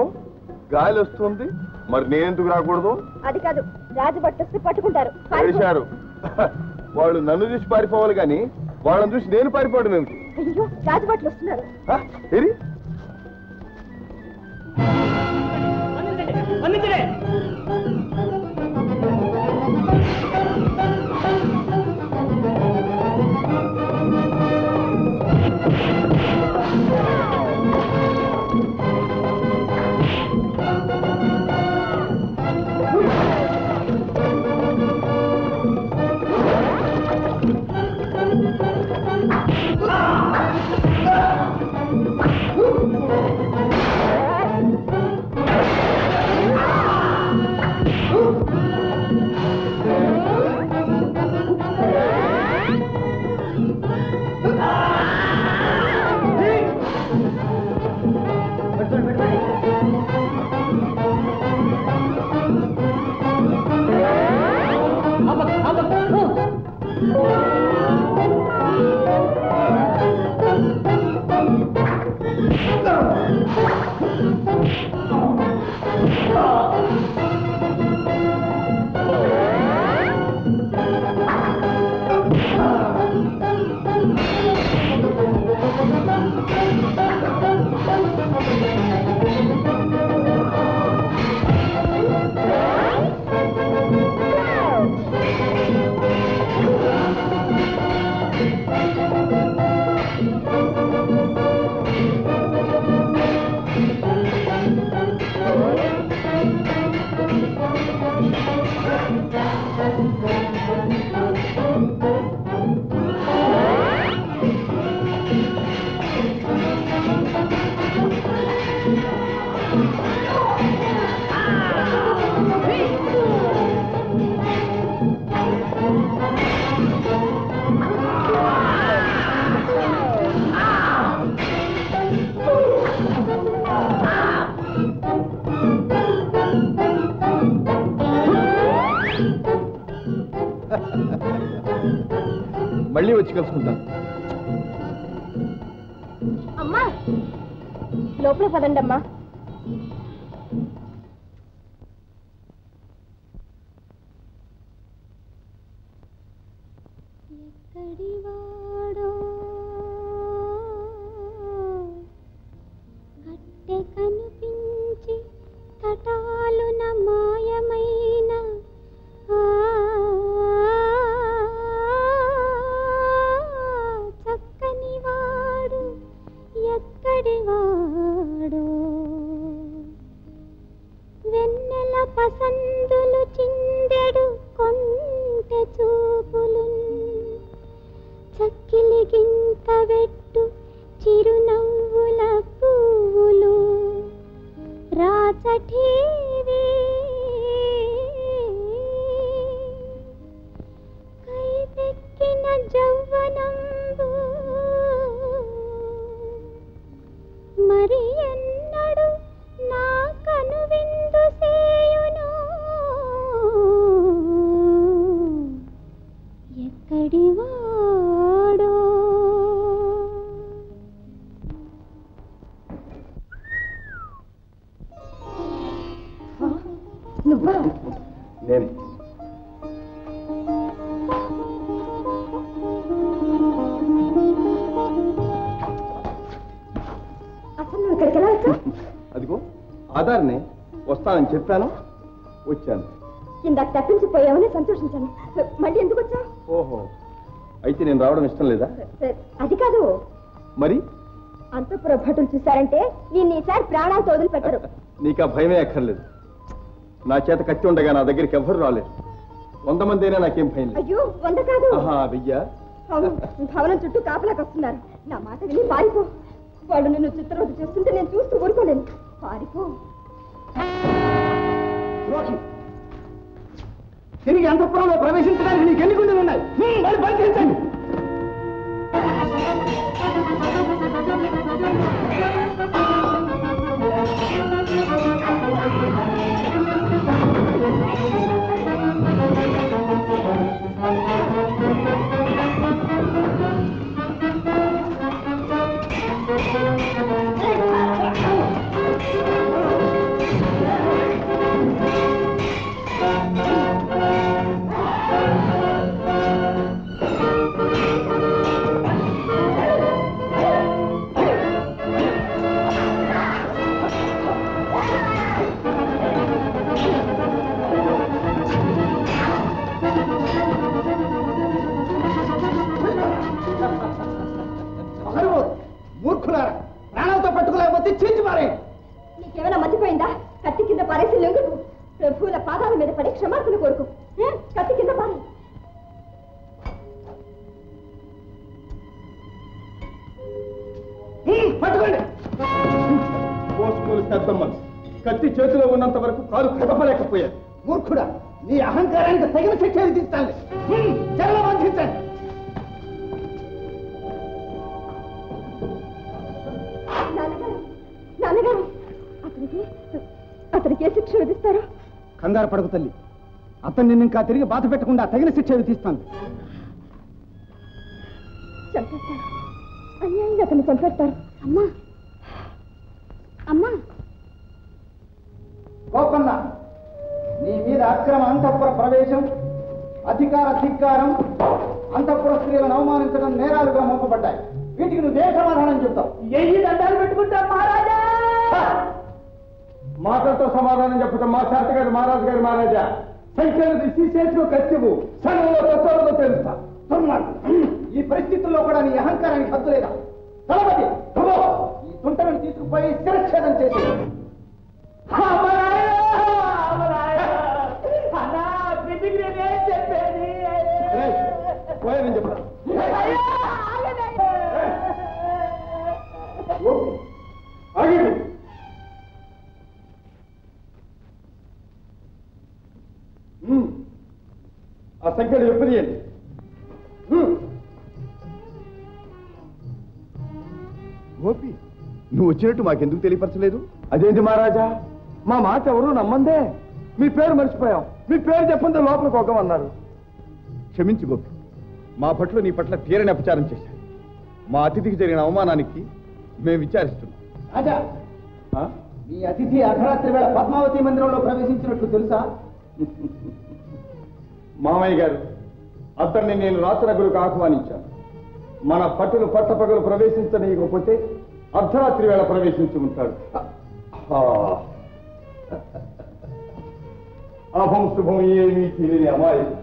గాలి వస్తుంది. మరి నేనెందుకు రాకూడదు? అది కాదు, రాజు పట్టొస్తే పట్టుకుంటారు. చేశారు. వాళ్ళు నన్ను చూసి పారిపోవాలి కానీ వాళ్ళని చూసి నేను పారిపోవడం ఎందుకు? అయ్యో, రాజు భట్లు వస్తున్నారు. ఏరి మళ్ళీ వచ్చి కలుసుకుంటాను. అమ్మా, లోపల పదండి అమ్మా. ఎక్కడివాడో గట్టె కనిపించి తటాలున మాయమైన చక్కని వాడు ఎక్కడివాడో, వెన్నెల పసందులు చిందెడు కొంటె చూపులు, చక్కిలి గింత వెట్టు చిరునవ్వుల పువ్వులు, రాచఠీవి కైపెక్కిన జవ్వనంబు, మరి ఎన్నడు నా కనువిందు సేయును, ఎక్కడివాడో. నువ్వా? నేనే. అసలు నువ్వు ఇక్కడికి ఎలా వచ్చావు? అదిగో ఆధార్నే వస్తానని చెప్పాను, వచ్చాను. ఇందాక తప్పించిపోయావని సంతోషించాను. మళ్ళీ ఎందుకు వచ్చావు? ఓహో, అయితే నేను రావడం ఇష్టం లేదా? అది కాదు. మరి అంతఃపుర భటులు చూశారంటే నేను ఈసారి ప్రాణాలతో వదిలిపెట్టరు. నీకు ఆ భయమే అక్కర్లేదు. నా చేత కత్తి ఉండగా నా దగ్గరికి ఎవ్వరు రాలేదు. 100 మంది అయినా నాకేం భయం లేదు. అయ్యో, 100 కాదు. వెయ్యా? భవనం చుట్టూ కాపలాకి వస్తున్నారు. నా మాట విని పారిపో. వాళ్ళు నిన్ను చిత్రవద చేస్తుంటే నేను చూస్తూ ఊరుకోలేను. పారిపో. తిరిగి అంతఃపురంలో ప్రవేశించడానికి నీకు ఎన్ని గుండెలు ఉన్నాయి? పరిశీలించండి. మూర్ఖులారా, ప్రాణాలతో పట్టుకోలేకపోతే చీల్చి మారే. నీకేమైనా మర్చిపోయిందా? కత్తి కింద పారేసి లొంగు. ప్రభువుల పాదాల మీద పడి క్షమాపణ కోరుకు. కత్తి కింద పారే. పట్టుకోండి. పోస్టులు పెద్దమ్మ కత్తి చేతిలో ఉన్నంత వరకు కాలు కదపలేకపోయారు. మూర్ఖుడా, నీ అహంకారానికి తగిన శిక్ష విధిస్తాను. చెరలో బంధించండి. నాన్నగారు, అతనికి ఏ శిక్ష విధిస్తారో? కంగారు పడకు తల్లి, అతను నిన్ను ఇంకా తిరిగి బాధ పెట్టకుండా తగిన శిక్ష విధిస్తాను. చంపేస్తారు, అన్యాయంగా అతన్ని చంపేస్తారు. అమ్మా అమ్మా, గోపన్న, నీ మీద అక్రమ అంతఃపుర ప్రవేశం, అధికార ధిక్కారం, అంతఃపుర స్త్రీలను అవమానించడం నేరాలుగా మోపబడ్డాయి. వీటికి నువ్వే సమాధానం చెప్తావు? ఎన్ని దండాలు పెట్టుకుంటాం మహారాజా? మాటలతో సమాధానం చెప్పడం మా చేత గారు మహారాజు గారు. మహారాజా, సంఖ్యలు తీసి చేతిలో కత్తివు, సగంలో తత్వాలతో తెలుస్తా. ఈ పరిస్థితుల్లో కూడా నీ అహంకారానికి హద్దు లేదా? తలపతి ఈ తుంటలను తీసుకుపోయి శిరచ్ఛేదం చేసి చెప్పరా ఆ సంఖ్యలు చెప్పనియండి. గోపి, నువ్వు వచ్చినట్టు మాకెందుకు తెలియపరచలేదు? అదేంటి మహారాజా, మా మాట ఎవరు నమ్మందే. మీ పేరు మర్చిపోయాం, మీ పేరు చెప్పండి లోపలికి ఒక్కమన్నారు. క్షమించు గోపి, మా పట్ల నీ పట్ల తీరని అపచారం చేశాను. మా అతిథికి జరిగిన అవమానానికి మేము విచారిస్తున్నాం. రాజా, మీ అతిథి అర్ధరాత్రి వేళ పద్మావతి మందిరంలో ప్రవేశించినట్లు తెలుసా? మామయ్య గారు, అతన్ని నేను రాచనగులకు ఆహ్వానించాను. మన పట్టును పట్టపగలు ప్రవేశించనీయకపోతే అర్ధరాత్రి వేళ ప్రవేశించి ఉంటాడు. అహం శుభం ఏమీ తెలియని అమాయకు,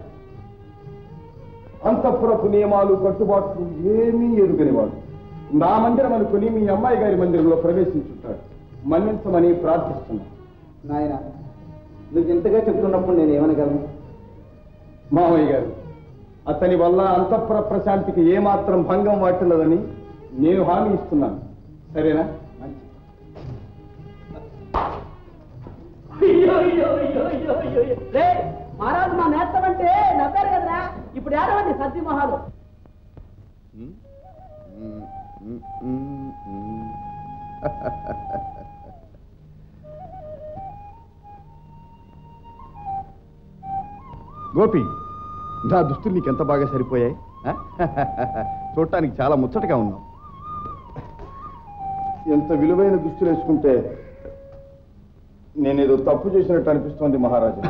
అంతఃపురపు నియమాలు కట్టుబాట్లు ఏమీ ఎరుగనివాడు నా మందిరం అనుకుని మీ అమ్మాయి గారి మందిరంలో ప్రవేశించుంటాడు. మన్నించమని ప్రార్థిస్తున్నాను. నాయన, నువ్వు ఇంతగా చెప్తున్నప్పుడు నేను ఏమనగలను? మామయ్య గారు, అతని వల్ల అంతఃపుర ప్రశాంతికి ఏమాత్రం భంగం వాటిల్లదని నేను హామీ ఇస్తున్నాను. సరేనా? మహారాజు మా నేస్తామంటే నవ్వారు కదరా, ఇప్పుడు ఏడవండి సద్ది మహాలు. గోపి, నా దుస్తులు నీకెంత బాగా సరిపోయాయి. చూడటానికి చాలా ముచ్చటగా ఉన్నావు. ఎంత విలువైన దుస్తులు వేసుకుంటే నేనేదో తప్పు చేసినట్టు అనిపిస్తోంది మహారాజా.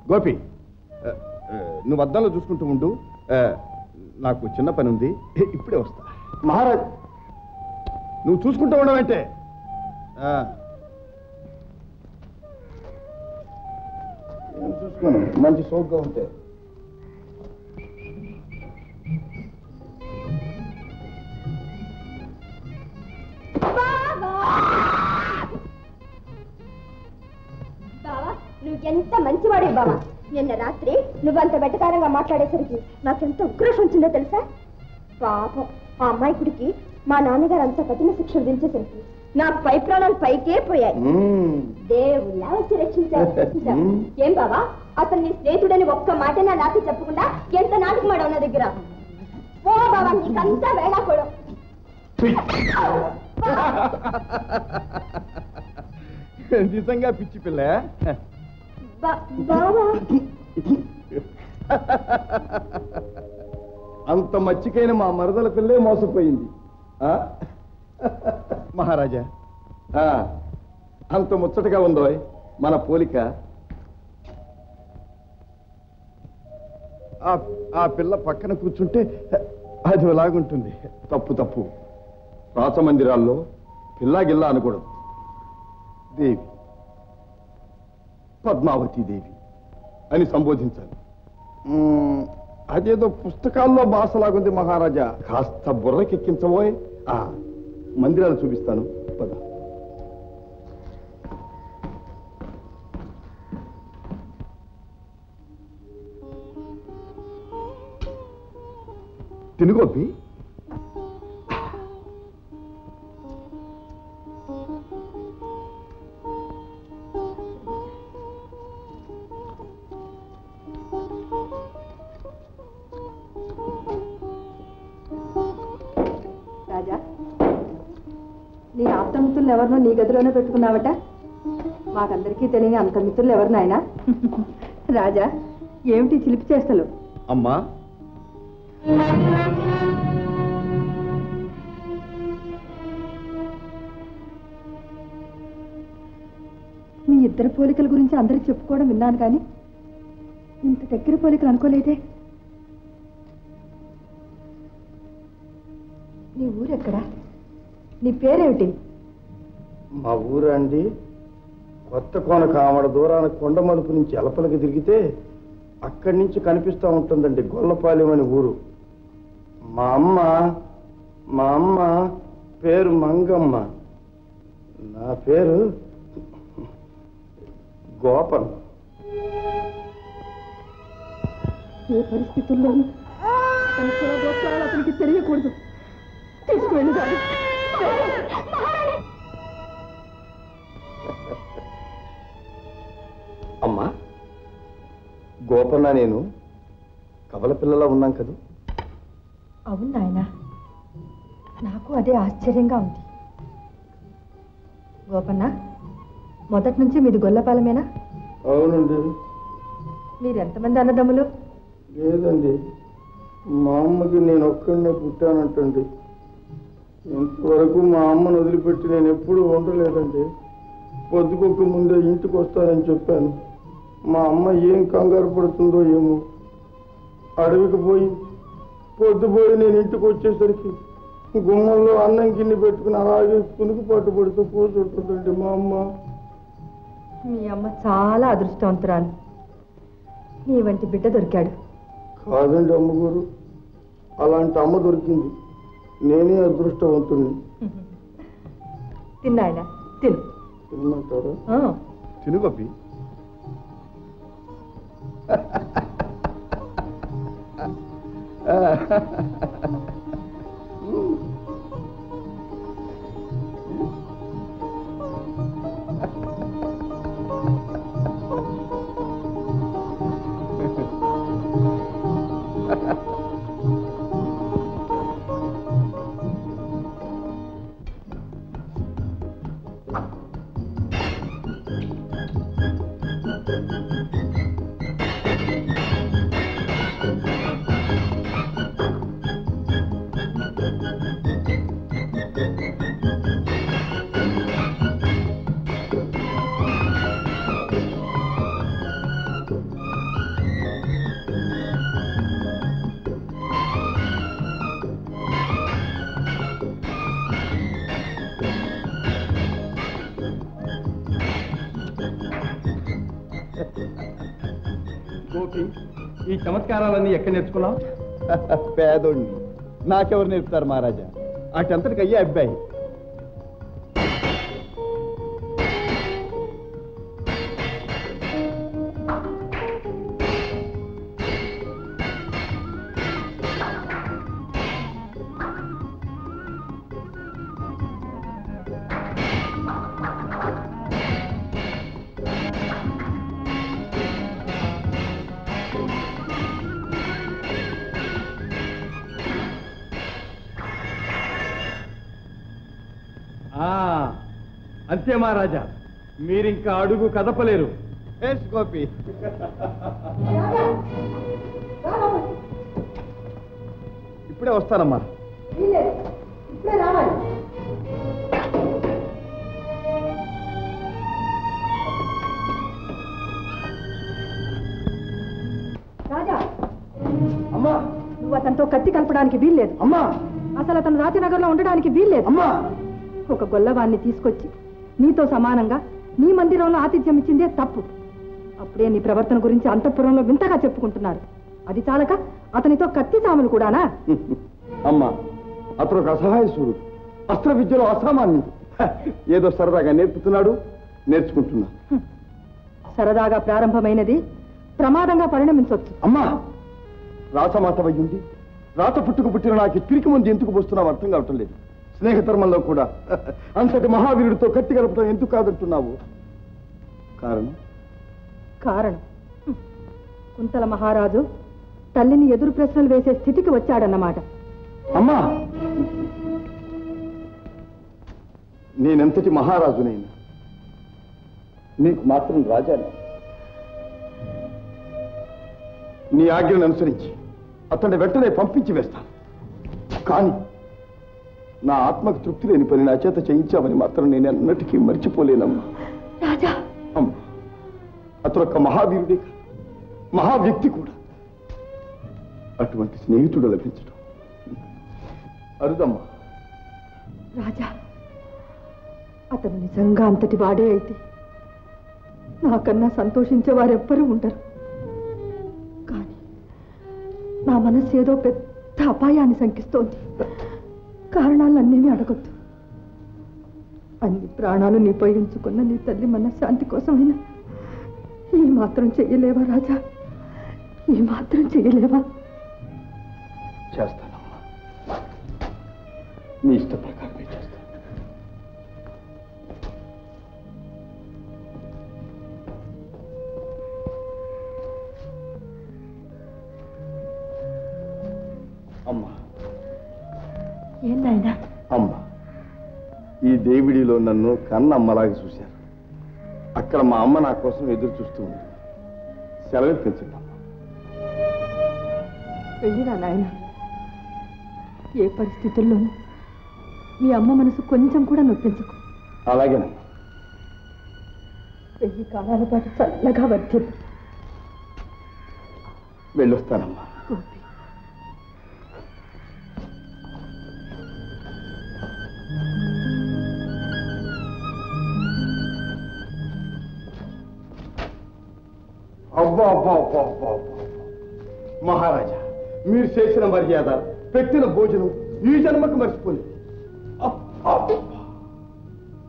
గోపి, నువ్వు అద్దంలో చూసుకుంటూ ఉండు. నాకు చిన్న పని ఉంది, ఇప్పుడే వస్తా. మహారాజ్, నువ్వు చూసుకుంటూ ఉండవంటే నేను చూసుకోను, మంచి సోగ్గా ఉంటే. నువ్వు ఎంత మంచివాడే బావా. నిన్న రాత్రి నువ్వంత వెటకారంగా మాట్లాడేసరికి నాకెంత ఉక్రోషం వచ్చిందో తెలుసా? పాపం ఆ అమ్మాయికుడికి మా నాన్నగారు అంత కఠిన శిక్ష విధించేసరికి నా పై ప్రాణాలు పైకే పోయాయి. దేవుళ్ళ వచ్చి రక్షించావు. ఏం బావా, అతను నీ స్నేహితుడని ఒక్క మాట నా నాతో చెప్పకుండా ఎంత నాటకం ఆడవు నా దగ్గర. ఓ బాబా నీకంతా వేళాకోళం. నిజంగా పిచ్చి పిల్ల. బాబా అంత మచ్చికైన మా మరదల పిల్లే మోసపోయింది. మహారాజా, అంత ముచ్చటగా ఉందో మన పోలిక. ఆ పిల్ల పక్కన కూర్చుంటే అది ఎలాగుంటుంది? తప్పు తప్పు. రాచమందిరాల్లో పిల్లా గిల్లా అనకూడదు. దేవి, పద్మావతి దేవి అని సంబోధించాలి. అదేదో పుస్తకాల్లో భాషలాగుంది మహారాజా. కాస్త బుర్రకెక్కించబోయ్. మందిరాలు చూపిస్తాను, పద. తినుగోపి. రాజా, నీ ఆప్త మిత్రులు ఎవరినో నీ గదిలోనే పెట్టుకున్నావట. మాకందరికీ తెలియని అంత మిత్రులు ఎవరు నాయనా? రాజా, ఏమిటి చిలిపి చేష్టలు? అమ్మా, మీ ఇద్దరు పోలికల గురించి అందరికి చెప్పుకోవడం విన్నాను, కానీ ఇంత దగ్గర పోలికలు అనుకోలేదే. నీ ఊరెక్కడా? నీ పేరేమిటి? మా ఊరు అండి కొత్త కోన కామడ దూరాన కొండ మలుపు నుంచి ఎలపలకి తిరిగితే అక్కడి నుంచి కనిపిస్తూ ఉంటుందండి గొల్లపాలెం అని ఊరు. మా అమ్మ పేరు మంగమ్మ. నా పేరు గోపన్. ఏ పరిస్థితుల్లోనూ తన కులగోత్రాలు అతనికి తెలియకూడదు. తీసుకువెళ్ళు రాజు. అమ్మా, గోపన్న నేను కవల పిల్లలా ఉన్నాం కదా? అవును నాయన, నాకు అదే ఆశ్చర్యంగా ఉంది. గోపన్న, మొదటి నుంచి మీది గొల్లపాలమేనా? అవునండి. మీరెంతమంది అన్నదమ్ములు? లేదండి, మా అమ్మకి నేను ఒక్కడనే పుట్టానంటండి. ఇంతవరకు మా అమ్మను వదిలిపెట్టి నేను ఎప్పుడూ ఉండలేదండి. పొద్దుకొక్క ముందే ఇంటికి వస్తానని చెప్పాను. మా అమ్మ ఏం కంగారు పడుతుందో ఏమో. అడవికి పోయి పొద్దుపోయి నేను ఇంటికి వచ్చేసరికి గుమ్మంలో అన్నం గిన్నె పెట్టుకుని అలాగే కునుకు పట్టుబడుతూ కూర్చుంటుందండి మా అమ్మ. మీ అమ్మ చాలా అదృష్టవంతురాలు. నీ వంటి బిడ్డ దొరికాడు. కాదండి అమ్మగారు, అలాంటి అమ్మ దొరికింది. నేనే అదృష్టవంతుణ్ణి. తిన్నాయన, తిను. తినమంటారా? తిను గోపి. గోపి, ఈ చమత్కారాలన్నీ ఎక్కడ నేర్చుకున్నావు? పేదోడిని నాకెవరు నేర్పుతారు మహారాజా? అటంతటికి అయ్యే అబ్బాయి. అంతే మహారాజా, మీరింకా అడుగు కదపలేరు. గోపి, ఇప్పుడే వస్తానమ్మా. ఇప్పుడే రావాలి. రాజా, అమ్మా, నువ్వు అతనితో కత్తి కలపడానికి వీల్లేదు. అమ్మా, అసలు అతను రాజనగర్లో ఉండడానికి వీల్లేదు. అమ్మా, ఒక గొల్లవాన్ని తీసుకొచ్చి నీతో సమానంగా నీ మందిరంలో ఆతిథ్యం ఇచ్చిందే తప్పు. అప్పుడే నీ ప్రవర్తన గురించి అంతఃపురంలో వింతగా చెప్పుకుంటున్నారు. అది చాలక అతనితో కత్తి సాములు కూడానా? అమ్మా, అతను ఒక అసహాయసుడు, అస్త్ర విద్యలో అసామాన్యుడు. ఏదో సరదాగా నేర్పుతున్నాడు, నేర్చుకుంటున్నా. సరదాగా ప్రారంభమైనది ప్రమాదంగా పరిణమించవచ్చు. అమ్మా, రాసమాత వయ్యుంది రాత పుట్టుకు పుట్టిన నాకు పిరికి ముందు ఎందుకు పోస్తున్నావు అర్థం కావటం లేదు. స్నేహధర్మంలో కూడా అంతటి మహావీరుడితో కత్తి కలపడం ఎందుకు కాదంటున్నావు? కారణం కుంతల మహారాజు తల్లిని ఎదురు ప్రశ్నలు వేసే స్థితికి వచ్చాడన్నమాట. అమ్మా, నేనెంతటి మహారాజునైనా నీకు మాత్రం రాజానే. నీ ఆజ్ఞను అనుసరించి అతన్ని వెంటనే పంపించి వేస్తాను. కానీ నా ఆత్మకు తృప్తి లేని పని నా చేత చేయించామని మాత్రం నేను అన్నటికీ మర్చిపోలేనమ్మా. రాజా, అమ్మా, అతను ఒక మహావీరుడే, మహావ్యక్తి కూడా. అటువంటి స్నేహితుడు లభించడం అరుదమ్మా. రాజా, అతను నిజంగా అంతటి వాడే అయితే నాకన్నా సంతోషించే వారెవ్వరూ ఉండరు. కానీ నా మనస్సు ఏదో పెద్ద అపాయాన్ని శంకిస్తోంది. కారణాలన్నేమీ అడగొద్దు. అన్ని ప్రాణాలు నీ పోయించుకున్న నీ తల్లి మనశ్శాంతి కోసమైనా ఈ మాత్రం చెయ్యలేవా రాజా? ఈ మాత్రం చెయ్యలేవా? చేస్తానమ్మా, నీ ఇష్ట ప్రకారమే చేస్తాను. అమ్మా, ఏం నాయనా? అమ్మా, ఈ దేవుడిలో నన్ను కన్న అమ్మలాగా చూశారు. అక్కడ మా అమ్మ నా కోసం ఎదురు చూస్తూ ఉంది. సెలవిప్పించండి అమ్మా. వెళ్ళిరా నాయన. ఏ పరిస్థితుల్లోనూ మీ అమ్మ మనసు కొంచెం కూడా నొప్పించకు. అలాగేనమ్మా. 1000 కాలాల పాటు చల్లగా వర్ధిల్లు. వెళ్ళొస్తానమ్మా. గోపి, అబ్బా అబ్బా అబ్బా అబ్బా అబ్బా! మహారాజా, మీరు చేసిన మర్యాద, పెట్టిన భోజనం ఈ జన్మకు మర్చిపోలేదు.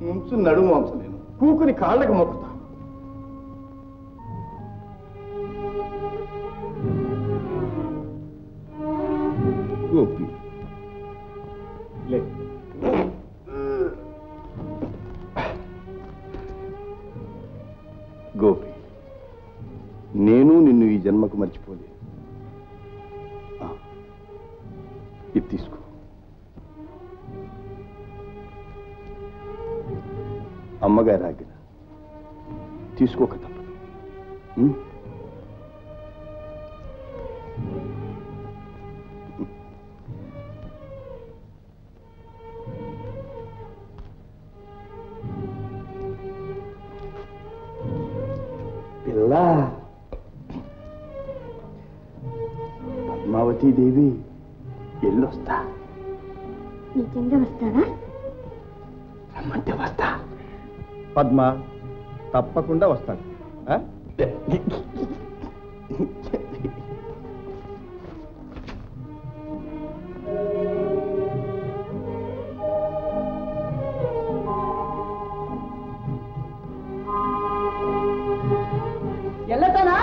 ముంచు నడుము వంచలేను, కూకుని కాళ్ళకు మొక్కుతా. గోపి, లే. గోపి, నేను నిన్ను ఈ జన్మకు మర్చిపోలేదు. ఇది తీసుకో. అమ్మగారి ఆజ్ఞ, తీసుకోక తప్పదు. పిల్ల పద్మావతీదేవి, ఎల్లొస్తా. నిజంగా వస్తావా? రమ్మంటే వస్తా. పద్మ, తప్పకుండా వస్తాను. వెళ్ళతానా?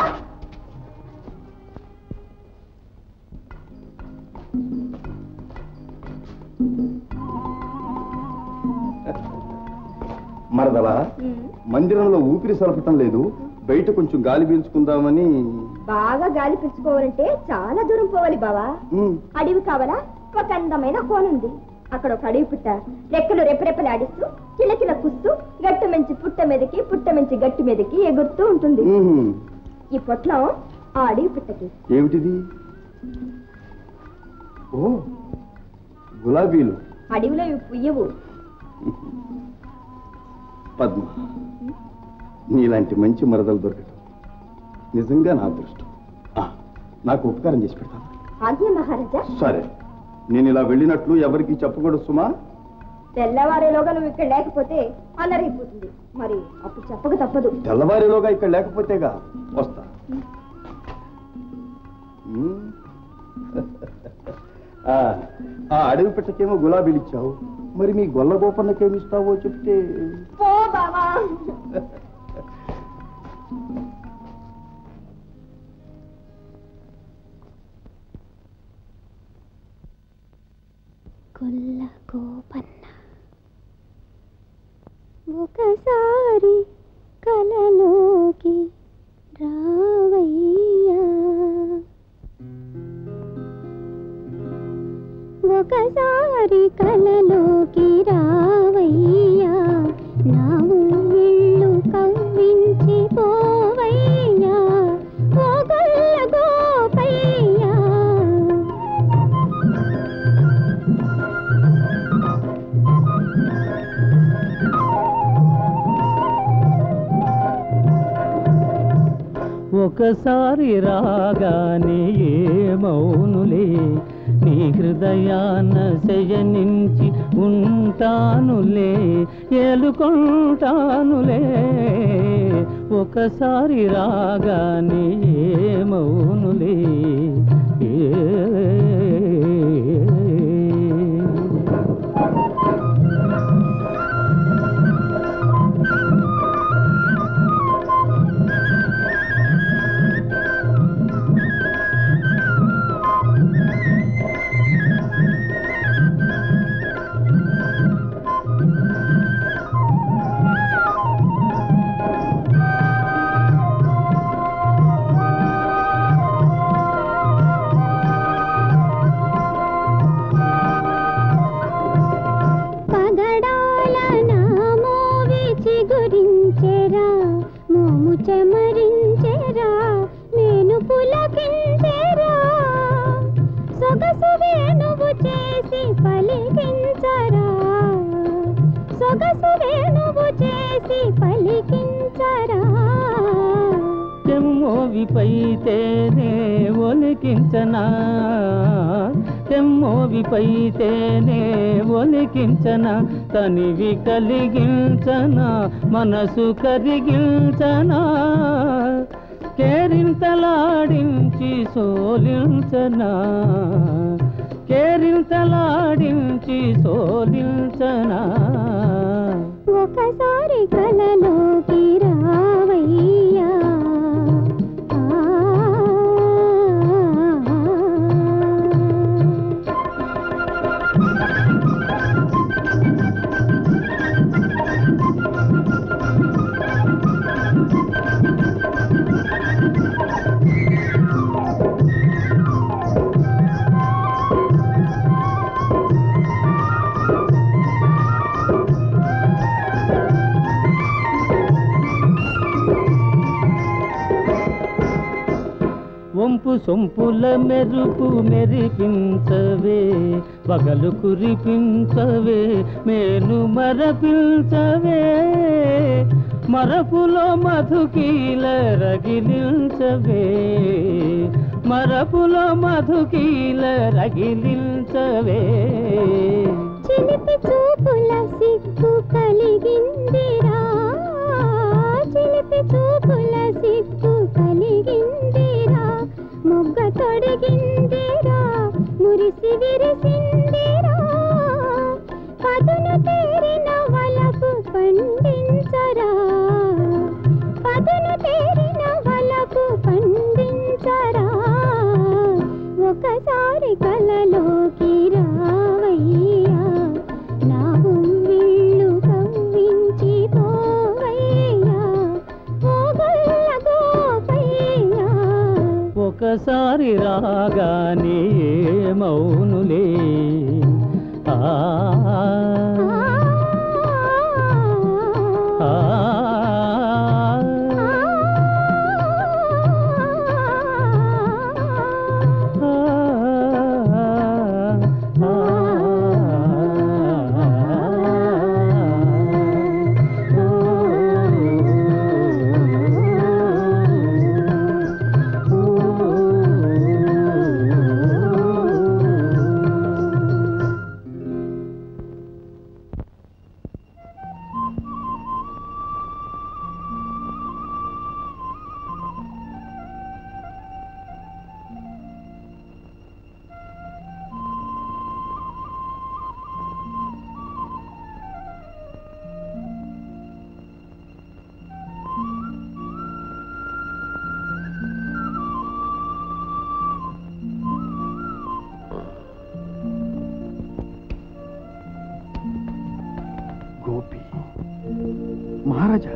మరదలా, మందిరంలో ఊపిరి సలపటం లేదు, బయట కొంచెం గాలి పీల్చుకుందామని. బాగా గాలి పీల్చుకోవాలంటే చాలా దూరం పోవాలి బావా. అడవి కావాలా? ఒక అందమైన కోనుంది, అక్కడ ఒక అడవి పుట్ట రెక్కలు రెప్పరెప్పలాడిస్తూ కిలకిల కుస్తూ గట్టు మించి పుట్ట మించి గట్టి మీదకి ఎగురుతూ ఉంటుంది. ఈ పొట్లం ఆ అడవి పుట్టకి. ఏమిటిది? ఓ, గులాబీలు. అడవిలో ఇవి పుయ్యవు. పద్మ, నీలాంటి మంచి మరదలు దొరకటం నిజంగా నా అదృష్టం. నాకు ఉపకారం చేసి పెడతాను. ఆజ్ఞ మహారాజా. సరే, నేను ఇలా వెళ్ళినట్లు ఎవరికి చెప్పకూడదు సుమా. తెల్లవారేలోగా నువ్వు ఇక్కడ లేకపోతే అల్లరైపోతుంది. మరి అప్పుడు చెప్పక తప్పదు. తెల్లవారేలోగా ఇక్కడ లేకపోతేగా వస్తా. ఆ అడవి పెట్టకేమో గులాబీలు ఇచ్చావు, మరి మీ గొల్ల గోపన్నకేమి ఇస్తావో చెప్తే. గొల్ల గోపన్న ఒకసారి కలలోకి రావయ్యా, ఒకసారి కలలోకి రావయ్యా, నా ఊళ్ళు కవ్వించి పోవయ్యా, ఓ గొల్ల గోపయ్యా. ఒకసారి రాగానే ఏమౌనులే, నీ హృదయాన శయనించి ఉంటానులే, ఏలుకుంటానులే. ఒకసారి రాగానే ఏమౌనులే, చెమరించెరా, నేను పులకించెరా, సొగసు వేణువు చేసి పలికించరా, సొగసు వేణువు చేసి పలికించరా. తెమ్మోవిపైతేనే ఒలికించనా, తెమ్మోవిపైతేనే ఒలికించనా, తనివి కలిగించనా, మనసు కరిగించనా, కేరింతలాడించి సోలించనా, కేరింతలాడించి సోలించనా. ఒకసారి కలలోకి రావయ్యా, వంపు సొంపుల మెరుపు మెరిపించవే, పగలు కురిపించవే, మేను మరపించవే, మరపులో మధుకీల రగిలించవే, మరపులో మధుకీల రగిలించవే. చిలిపి చూపుల సిగ్గు కలిగిందిరా, చిలిపి చూపుల సిగ్గు కలిగిందిరా, మొగ్గ తొడిగిందిరా, మురిసి విరిసిందిరా, పదును తేరిన వలపు పండించరా, పదును తేరిన వలపు పండించరా. ఒకసారి కలలోకి రావయ్యా, నా ఊళ్ళు కవ్వించి పోవయ్యా, ఓ గొల్ల గోపయ్యా. ఒకసారి రాగానే మౌనులే, ఆ గోపి మహారాజా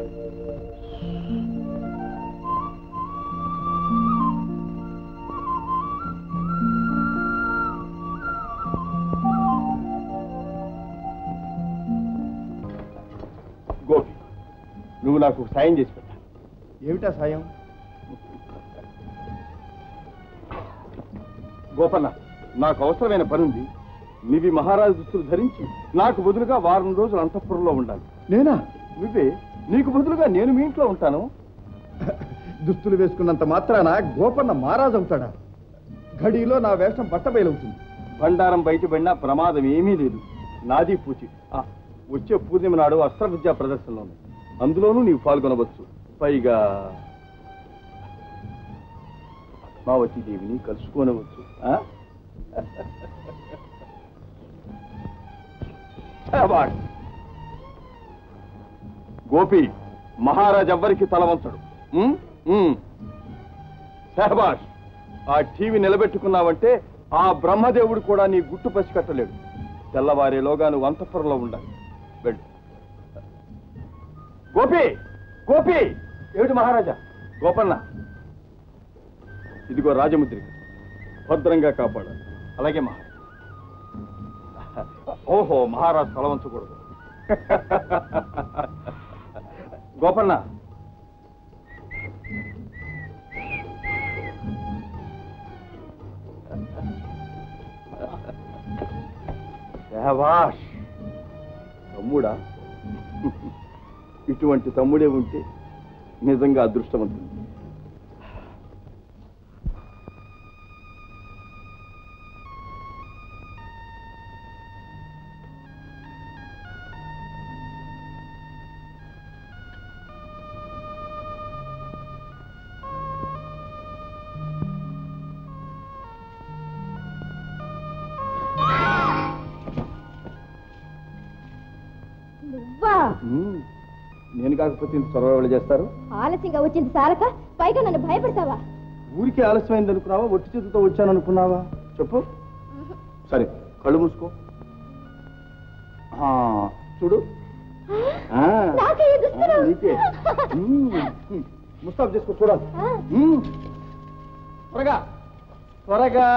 గోపి నువ్వు నాకు సాయం చేసి పెట్టా. ఏమిటా సాయం? గోపన్న, నాకు అవసరమైన పని ఉంది. నీవి మహారాజు దుస్తులు ధరించి నాకు బదులుగా వారం రోజులు అంతఃపురంలో ఉండాలి. నేనా? నువ్వే. నీకు బదులుగా నేను మీ ఇంట్లో ఉంటాను. దుస్తులు వేసుకున్నంత మాత్రాన గోపన్న మహారాజు అవుతాడా? ఘడిలో నా వేషం బట్టబయలవుతుంది. బండారం బయటపడినా ప్రమాదం ఏమీ లేదు. నాది పూచి. వచ్చే పూర్ణిమ నాడు అస్త్ర విద్యా ప్రదర్శనలో అందులోనూ నీవు పాల్గొనవచ్చు. పైగా పద్మావతి దేవిని కలుసుకోనవచ్చు. గోపి, మహారాజ్ ఎవ్వరికి తలవంచడు. సహబాష్. ఆ టీవీ నిలబెట్టుకున్నావంటే ఆ బ్రహ్మదేవుడు కూడా నీ గుట్టు పసికట్టలేడు. తెల్లవారేలోగా నువ్వు అంతఃపురంలో ఉండాలి. వెళ్ళు. గోపి, గోపి. ఏమిటి మహారాజా? గోపన్న, ఇదిగో రాజముద్రిక, భద్రంగా కాపాడాలి. అలాగే మహారాజా. ఓహో, మహారాజు తలవంచకూడదు. గోపన్న, శభాష్. తమ్ముడా? ఇటువంటి తమ్ముడే ఉంటే నిజంగా అదృష్టవంతుడు. నేను కాకపోతే ఇంత చొరవ చేస్తారు. ఆలస్యంగా వచ్చింది సారక, పైగా నన్ను భయపెడతావా? ఊరికి ఆలస్యమైంది అనుకున్నావా? ఒట్టి చేతులతో వచ్చాను అనుకున్నావా? చెప్పు. సరే, కళ్ళు మూసుకో. చూడు. నీకే. ముస్తాబ్ చేసుకో. చూడాలి. త్వరగా త్వరగా.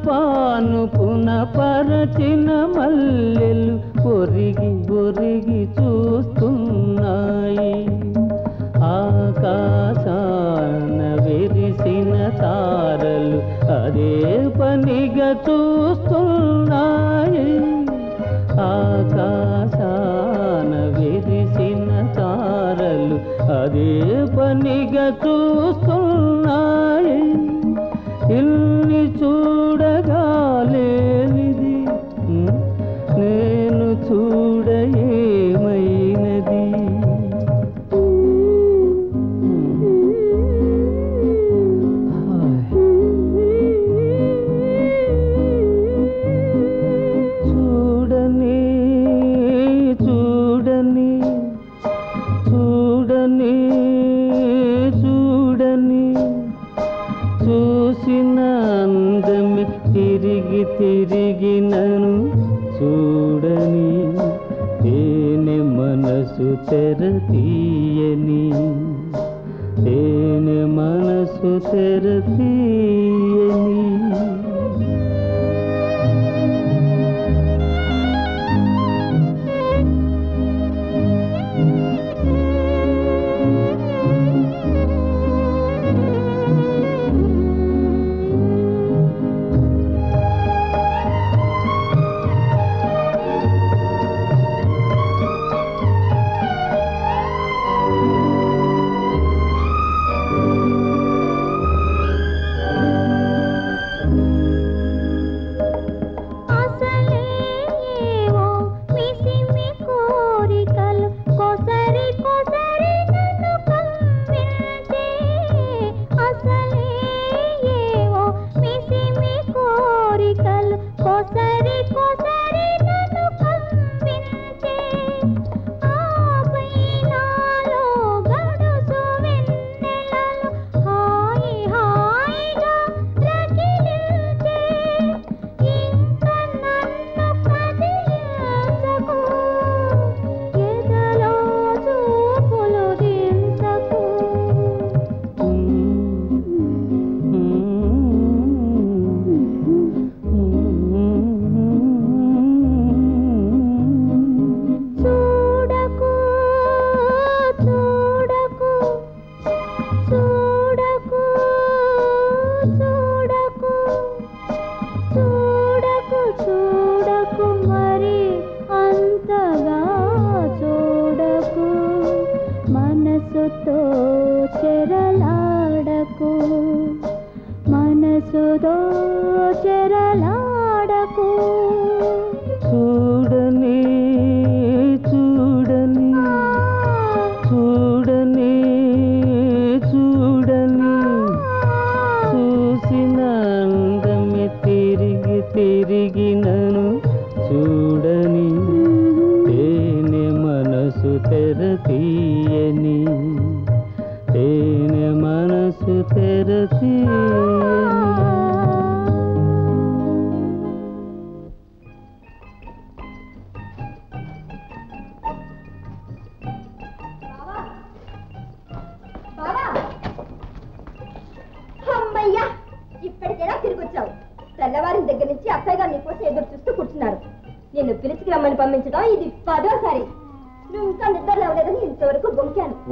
పానుపున పరచిన మల్లెలు ఒరిగి ఒరిగి చూస్తున్నాయి. ఆకాశాన విరిసిన తారలు అదే పనిగా చూస్తున్నాయి. ఆకాశాన విరిసిన తారలు అదే పనిగా చూస్తున్నాయి. ఇల్ని చూడగా లేనిది నేను చూడ ఏమైనది. చూడని చూడని చూడని చూడని చూసిన అందమి తిరిగి తిరిగి నన్ను చూడని. తేనె మనసు తెర తీయని, తేనె మనసు తెర తీయని.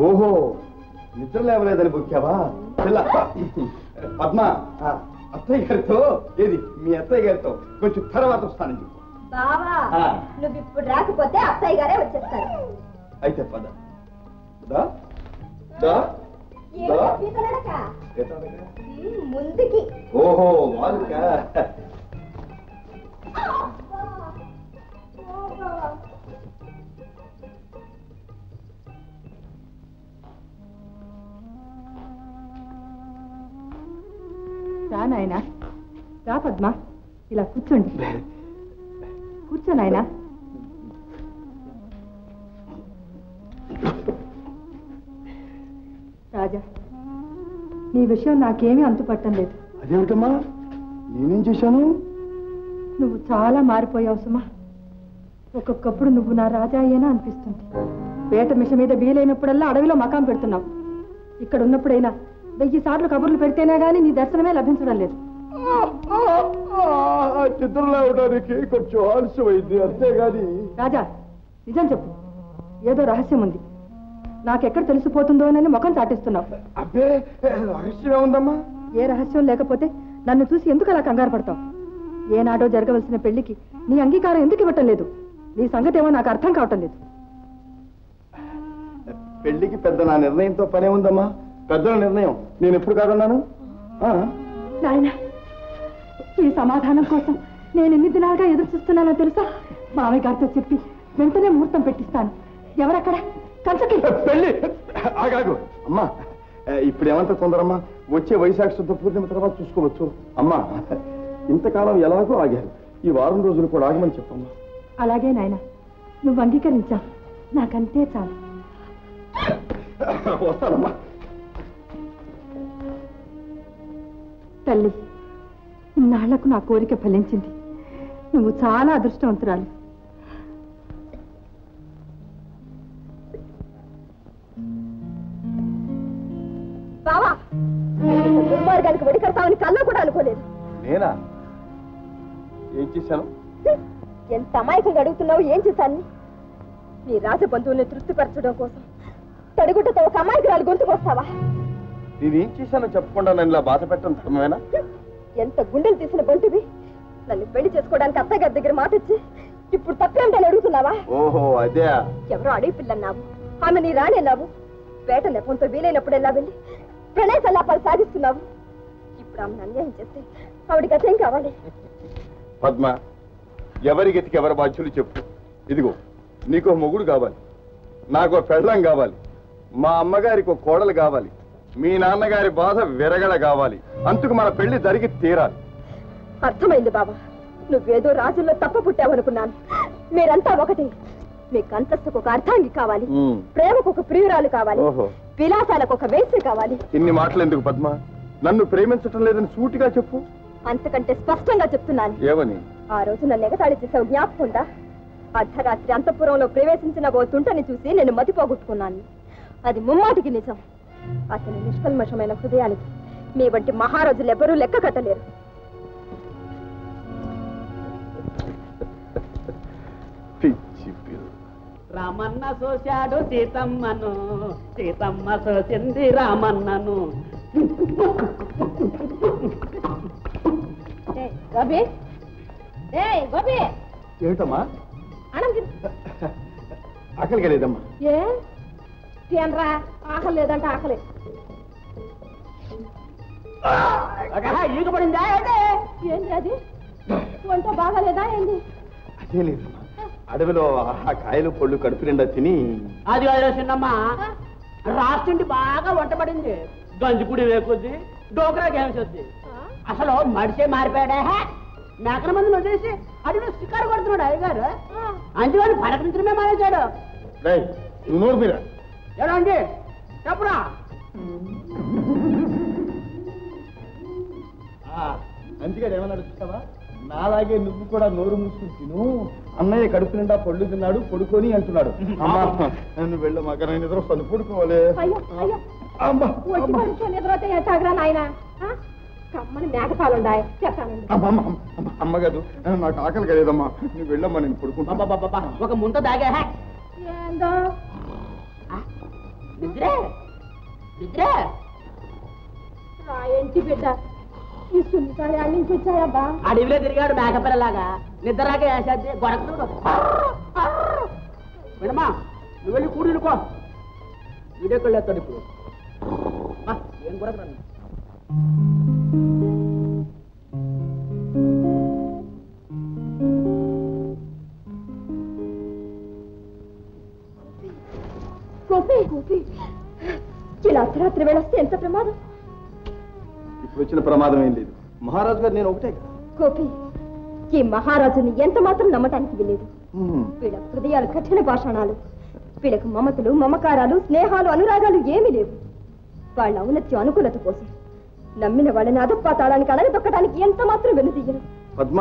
ఓహో, నిద్ర లేవలేదని బొక్కావా? పద్మ, అత్తయ్య గారితో ఏది మీ అత్తయ్య గారితో కొంచెం తర్వాత వస్తానని చెప్పు. బావా, నువ్వు ఇప్పుడు రాకపోతే అత్తయ్య గారే వచ్చేస్తారు. అయితే పద. ముందుకి. ఓహో, వాళ్ళకా? రా నాయనా, రా పద్మ, ఇలా కూర్చోండి. కూర్చో నాయనా. రాజా, నీ విషయం నాకేమీ అంతుపట్టం లేదు. అదేమిటమ్మా, నేనేం చేశాను? నువ్వు చాలా మారిపోయావు సుమా. ఒక్కొక్కప్పుడు నువ్వు నా రాజా అయ్యేనా అనిపిస్తుంది. వేట మిష మీద వీలైనప్పుడల్లా అడవిలో మకాం పెడుతున్నావు. ఇక్కడ ఉన్నప్పుడైనా 1000 సార్లు కబుర్లు పెడితేనే గానీ నీ దర్శనమే లభించడం లేదు. నిద్ర లేవడానికి కొంచెం ఆలస్యమైంది అంతేగాని. రాజా నిజం చెప్పు, ఏదో రహస్యం ఉంది. నాకెక్కడ తెలిసిపోతుందోనని ముఖం చాటిస్తున్నావు. అబ్బే రహస్యం ఏముందమ్మా? ఏ రహస్యం లేకపోతే నన్ను చూసి ఎందుకు అలా కంగారు పడతావు? ఏనాడో జరగవలసిన పెళ్లికి నీ అంగీకారం ఎందుకు ఇవ్వటం లేదు? నీ సంగతి ఏమో నాకు అర్థం కావటం లేదు. పెళ్లికి పెద్ద నా నిర్ణయంతో పనే ఉందమ్మా. పెద్దల నిర్ణయం నేను ఎప్పుడు కాదన్నాను? నాయన, ఈ సమాధానం కోసం నేను ఎన్ని దినాలుగా ఎదురు చూస్తున్నానో తెలుసా? మామయ్య గారితో చెప్పి వెంటనే ముహూర్తం పెట్టిస్తాను. ఎవరక్కడ? కంచకి పెళ్లి ఆగాగు అమ్మా. ఇప్పుడు ఏమంత తొందరమ్మా? వచ్చే వైశాఖ శుద్ధ పూర్ణిమ తర్వాత చూసుకోవచ్చు. అమ్మా ఇంతకాలం ఎలాగో ఆగారు, ఈ వారం రోజులు కూడా ఆగమని చెప్పమ్మా. అలాగే నాయన, నువ్వు అంగీకరించా, నాకంతే చాలు. వస్తానమ్మా. తల్లి, ఇన్నాళ్లకు నా కోరిక ఫలించింది. నువ్వు చాలా అదృష్టవంతురాలు. బావా, దుర్మార్గానికి వడి కడతామని కల్లో కూడా అనుకోలేదు. నేనా? ఏం చేశాను? ఎంత అమాయకంగా అడుగుతున్నావు. ఏం చేశాను? నీ రాజబంధువుల్ని తృప్తిపరచడం కోసం తడిగుడ్డతో ఒక అమాయకురాలు గొంతుకొస్తావా? నేనేం చేశానో చెప్పకుండా నన్ను ఇలా బాధ పెట్టడం ధర్మమేనా? ఎంత గుండెలు తీసిన బంటివి. నన్ను పెళ్లి చేసుకోవడానికి అత్తగారి దగ్గర మాట ఇచ్చి ఇప్పుడు తప్పేంటని అడుగుతున్నావా? ఓహో అదే. ఎవరో అడవి పిల్లన్నావు, ఆమె నీ రానేలావు. వేట నెపంతో వీలైనప్పుడు ఎలా వెళ్ళి ప్రణయ సల్లాపాలు సాగిస్తున్నావు. ఇప్పుడు ఆమెను అన్యాయం చేస్తే ఆవిడ గతేం కావాలి? పద్మ, ఎవరి గతికి ఎవరి బాధ్యులు చెప్పు. ఇదిగో నీకో మొగుడు కావాలి, నాకో పెళ్ళం కావాలి, మా అమ్మగారికి ఒక కోడలు కావాలి, మీ నాన్నగారి బాధ విరగడ కావాలి. అందుకు మన పెళ్లి జరిగి తీరాలి. అర్థమైంది బాబా, నువ్వేదో రాజుల్లో తప్ప పుట్టావనుకున్నాను. మీరంతా ఒకటి. మీకు అంతస్తుకు ఒక అర్థాంగి కావాలి, ప్రేమకు ఒక ప్రియురాలు కావాలి, విలాసాలకు ఒక వేసి కావాలి. ఇన్ని మాటలు ఎందుకు పద్మ? నన్ను ప్రేమించటం లేదని సూటిగా చెప్పు. అంతకంటే స్పష్టంగా చెప్తున్నాను. ఏమని? ఆ రోజు నన్ను ఎగతాళి చేసావు, జ్ఞాపకం ఉందా? అర్ధరాత్రి అంతఃపురంలో ప్రవేశించిన ఓ తుంటని చూసి నేను మతిపోగొట్టుకున్నాను. అది ముమ్మాటికి నిజం. అతని నిష్కల్మషమైన హృదయానికి మీ వంటి మహారాజులు ఎవ్వరూ లెక్క కట్టలేరు. రామన్న సోశాడు సీతమ్మను, సీతమ్మ సోసింది రామన్నను. గోపి, గోపి, ఏమిటమ్మా? ఆకలిగా లేదమ్మా. ఏ తినరా? ఆకలి లేదంటే ఆకలి. ఈగ పడిందా? ఏంటి అది? వంట బాగాలేదా ఏంటి? అదే లేదమ్మా, అడవిలో ఆ కాయలు పళ్ళు కడుపు నిండా తిని. అది కాదు చిన్నమ్మా, రాష్ట్రండి బాగా వంట పడింది. గంజిపూడి వేకొద్ది, డోకరా గేమ్స్ వద్ది. అసలు మడిసే మారిపోయాడా? మేకల మందిని వదిలేసి అడవిలో షికారు కొడుతున్నాడు అయ్యగారు. అంజుగాని పలకరించడమే మానేశాడు. నువ్వు నోరు మీరా? ఎలా అండి చెప్పురా. మంచిగా ఏమన్నా చూస్తావా? నాలాగే నువ్వు కూడా నోరు మూసుకుని తిను. అన్నయ్య కడుపు నిండా పళ్ళు తిన్నాడు, పడుకొని అంటున్నాడు. అమ్మా నువ్వు వెళ్ళ మాకు నిద్ర వస్తుంది, పడుకోవాలి. కమ్మని మేకపాలుండాయి చెప్తానండి. అమ్మ కాదు, నాకు ఆకలి కలేదమ్మా, నువ్వు వెళ్ళమ్మా, నేను పడుకుంటా. ఒక ముంత దాగా ఏందో నిద్రే నిద్రే ఏంటి బిడ్డ, ఈ సున్నితాలు అన్ని నుంచి వచ్చాయబ్బా? అడవిలో తిరిగాడు మేకపిల్లలాగా, నిద్రలాగా వేసేది గొడక. వినమా, నువ్వు వెళ్ళి కూడుకో. వీడియో కాల్ చేస్తాడు ఇప్పుడు. ఏం గొడక రండి. గోపి, గోపి, ఇలా అర్ధరాత్రి వేళ వస్తే ఎంత ప్రమాదం? ఇప్పుడు వచ్చిన ప్రమాదం ఏం లేదు. మహారాజు గారు నేను ఒకటే. గోపి, ఈ మహారాజుని ఎంత మాత్రం నమ్మటానికి వీలేదు. వీళ్ళ హృదయాలు కఠిన భాషణాలు. వీళ్ళకు మమతలు, మమకారాలు, స్నేహాలు, అనురాగాలు ఏమీ లేవు. వాళ్ళ ఔన్నత్యం, అనుకూలత కోసం నమ్మిన వాళ్ళని అధపాతాళానికి అణగదొక్కడానికి ఎంత మాత్రం వెనుదీయరు. పద్మ,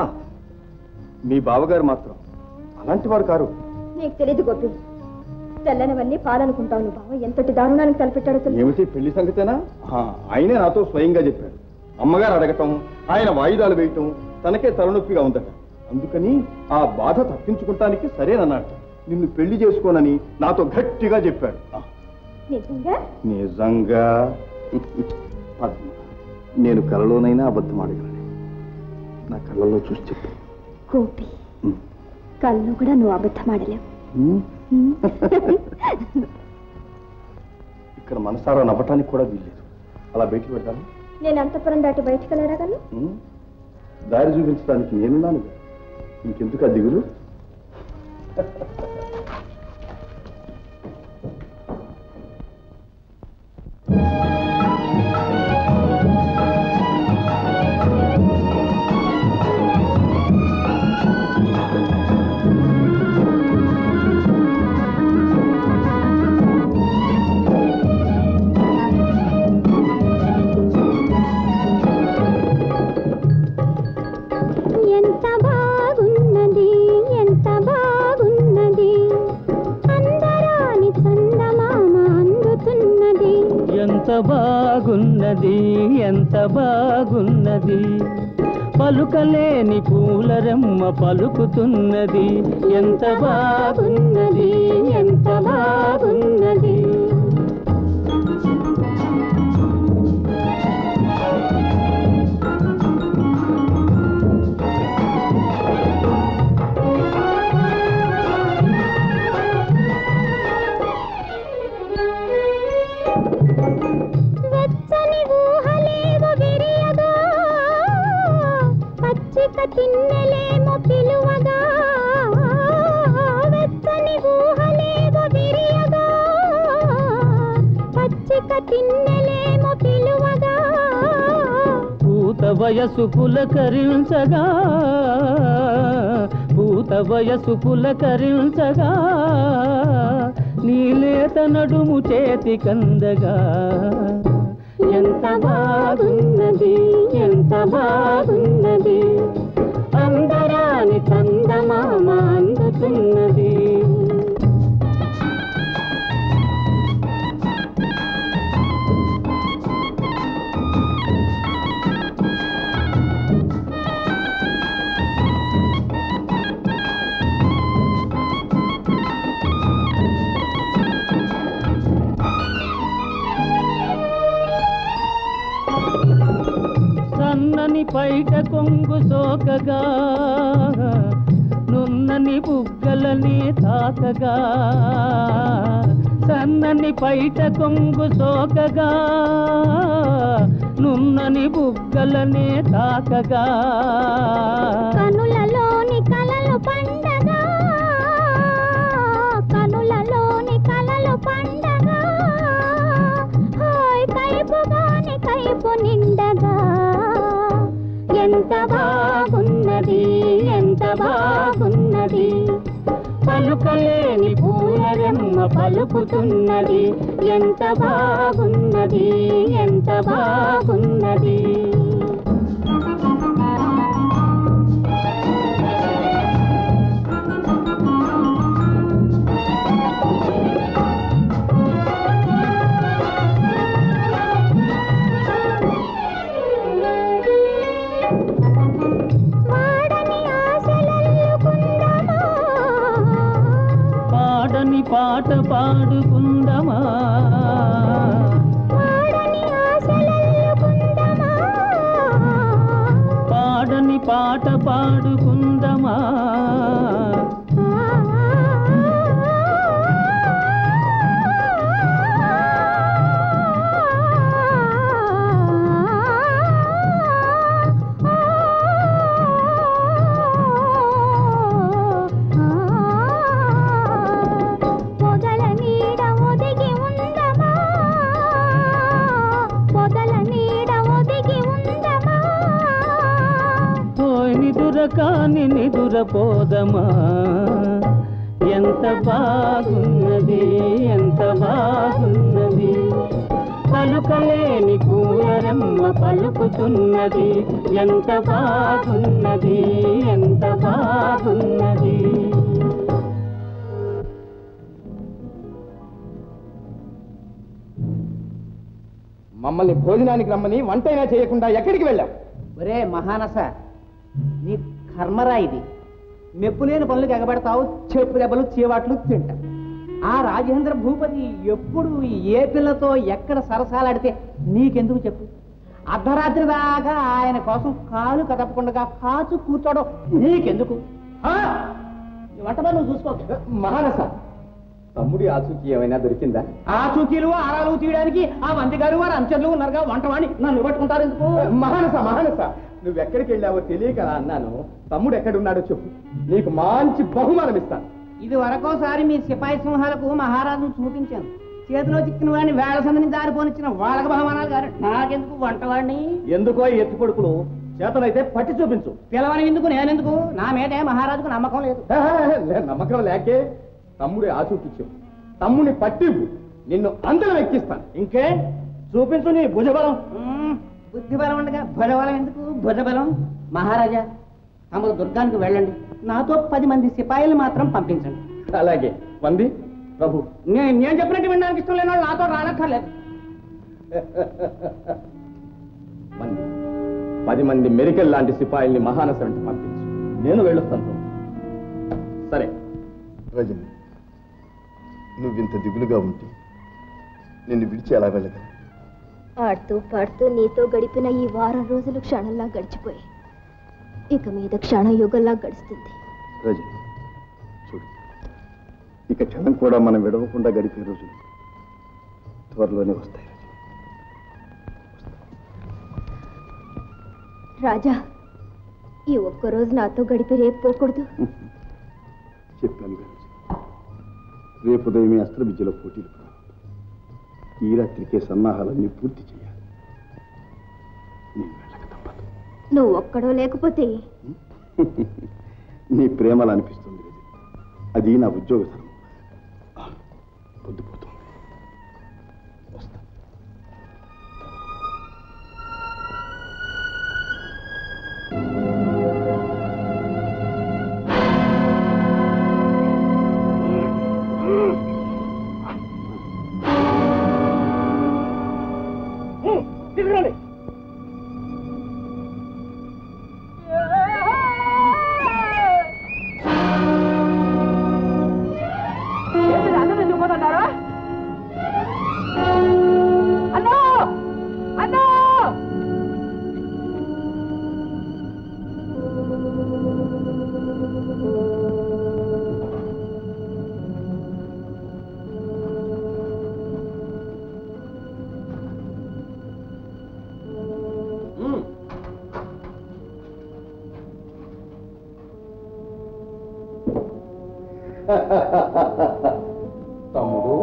మీ బావగారు మాత్రం అలాంటి వారు కారు. నీకు తెలీదు గోపి, తెల్లనివన్నీ పాలనుకుంటావు. నువ్వు బావ ఎంతటి దారుణానికి తలపెట్టాడో తెలుసు. ఏమిటి పెళ్లి సంగతేనా? ఆయనే నాతో స్వయంగా చెప్పాడు. అమ్మగారు అడగటం, ఆయన వాయిదాలు వేయటం, తనకే తలనొప్పిగా ఉందట. అందుకని ఆ బాధ తప్పించుకుంటానికి సరేనన్నాడు. నిన్ను పెళ్లి చేసుకోనని నాతో గట్టిగా చెప్పాడు. నిజంగా పద్మ, నేను కలలోనైనా అబద్ధం ఆడగలను. నా కళ్ళలో చూసి చెప్పు. గోపి, కళ్ళు కూడా నువ్వు అబద్ధం ఆడలేవు. ఇక్కడ మనసారా నవ్వటానికి కూడా వీల్లేదు. అలా బయటికి పెడతాను. నేను అంతపురం దాటి బయటికి వెళ్ళగలను. దారి చూపించడానికి నేనున్నాను. ఇంకెందుకు ఆ దిగులు? బాగున్నది, ఎంత బాగున్నది, పలుకలేని పూలరెమ్మ పలుకుతున్నది. ఎంత బాగున్నది, ఎంత బాగున్నది. తిన్నెలేమో పిలువగా, వెచ్చని ఊహలేమో విరియగా, పచ్చిక తిన్నెలేమో పిలువగా, పూత వయసు పులకరించగా, పూత వయసు పులకరించగా, నీలేత నడుము చేతి కందగా. ఎంత బాగున్నది, ఎంత బాగున్నది, అందరాని చందమామ అందుతున్నది. సన్నని పైట కొంగు సోకగా, నున్నని బుగ్గలని తాకగా, సన్నని పైట కొంగు సోకగా, నున్నని బుగ్గలని తాకగా, కనులలోని కలలు పండగా, కనులలోని కలలు పండగా, హాయ్ కైపుగాని కైపు నిండగా. ఎంత బాగున్నది, ఎంత బాగున్నది, పలుకలేని పూలరెమ్మ పలుకుతున్నది. ఎంత బాగున్నది, ఎంత బాగున్నది. పాడని పాట పాడుకుందమా, పాడని పాట పాడుకుందమా, కాని నిదురపోదమా. ఎంత బాగున్నది, ఎంత బాగున్నది, పలుకలేని పూలరెమ్మ పలుకుతున్నది. ఎంత బాగున్నది, ఎంత బాగున్నది. మమ్మల్ని భోజనానికి రమ్మని వంటైనా చేయకుండా ఎక్కడికి వెళ్ళాం? ఒరే మహానస, నీ కర్మరా ఇది. మెప్పులేని పనులకు ఎగబడతావు, చెప్పు దెబ్బలు చీవాట్లు తింటావు. ఆ రాజేంద్ర భూపతి ఎప్పుడు ఏ పిల్లతో ఎక్కడ సరసాలాడితే నీకెందుకు చెప్పు? అర్ధరాత్రి దాకా ఆయన కోసం కాలు కదపకుండా కాచు కూర్చోవడం నీకెందుకు? వంట నువ్వు చూసుకో. మహానస, తమ్ముడి ఆచూకీ ఏమైనా దొరికిందా? ఆచూకీలు ఆరాలు తీయడానికి ఆ మంది గారు వారు అంచర్లు ఉన్నారుగా, వంటవాణి నన్ను పట్టుకుంటారు ఎందుకు? మహానస మహానస, నువ్వెక్కడికి వెళ్ళావో తెలియక అన్నాను. తమ్ముడు ఎక్కడున్నాడో చెప్పు, నీకు మంచి బహుమానం ఇస్తాను. ఇది వరకోసారి మీ సిపాయి సింహాలకు మహారాజును చూపించాను. చేతిలో చిక్కిన వాడిని వేళ సందని జారిపోనిచ్చిన వాళ్ళకి బహుమానాలు గారు, నాకెందుకు వంటవాడిని? ఎందుకో ఎత్తి కొడుకులు, చేతనైతే పట్టి చూపించు. పిలవని ఎందుకు, నేనెందుకు? నా మీదే మహారాజుకు నమ్మకం లేదు. నమ్మకం లేకే తమ్ముడి ఆచూకిచ్చు. తమ్ముని పట్టివ్వు, నిన్ను అందరం ఎక్కిస్తాను. ఇంకే చూపించు నీ భుజబలం. బుద్ధి బలం ఉండగా భుజబలం ఎందుకు? భుజబలం. మహారాజా, తమరు దుర్గానికి వెళ్ళండి, నాతో 10 మంది సిపాయిలు మాత్రం పంపించండి. అలాగే వంది ప్రభు. నేను చెప్పినట్టు వినడానికి ఇష్టం లేని వాళ్ళు నాతో రానక్కర్లేదు. 10 మంది మెరికల్ లాంటి సిపాయిల్ని మహానస వెంట పంపించు, నేను వెళ్ళొస్తాను. సరే రజని, నువ్వింత దిగులుగా ఉంటే నిన్ను విడిచి ఎలా వెళ్ళగలను? ఆడుతూ పాడుతూ నీతో గడిపిన ఈ వారం రోజులు క్షణంలా గడిచిపోయి ఇక మీద క్షణయుగంలా గడుస్తుంది. రజని చూడు, ఇక క్షణం కూడా మనం విడవకుండా గడిపే రోజులు త్వరలోనే వస్తాయి. రాజా, ఈ ఒక్కరోజు నాతో గడిపి రేపు పోకూడదు. చెప్పాను కదా, రేపు ఉదయమే అస్త్ర విద్యలో పోటీలు ప్రారంభం. ఈ రాత్రికే సన్నాహాలన్నీ పూర్తి చేయాలి. నేను వెళ్ళక తప్పదు. నువ్వు ఒక్కడో లేకపోతే నీ ప్రేమలు అనిపిస్తుంది కదా, అది నా ఉద్యోగ ధర్మం. పొద్దుపోతుంది. వస్తా. తమ్ముడు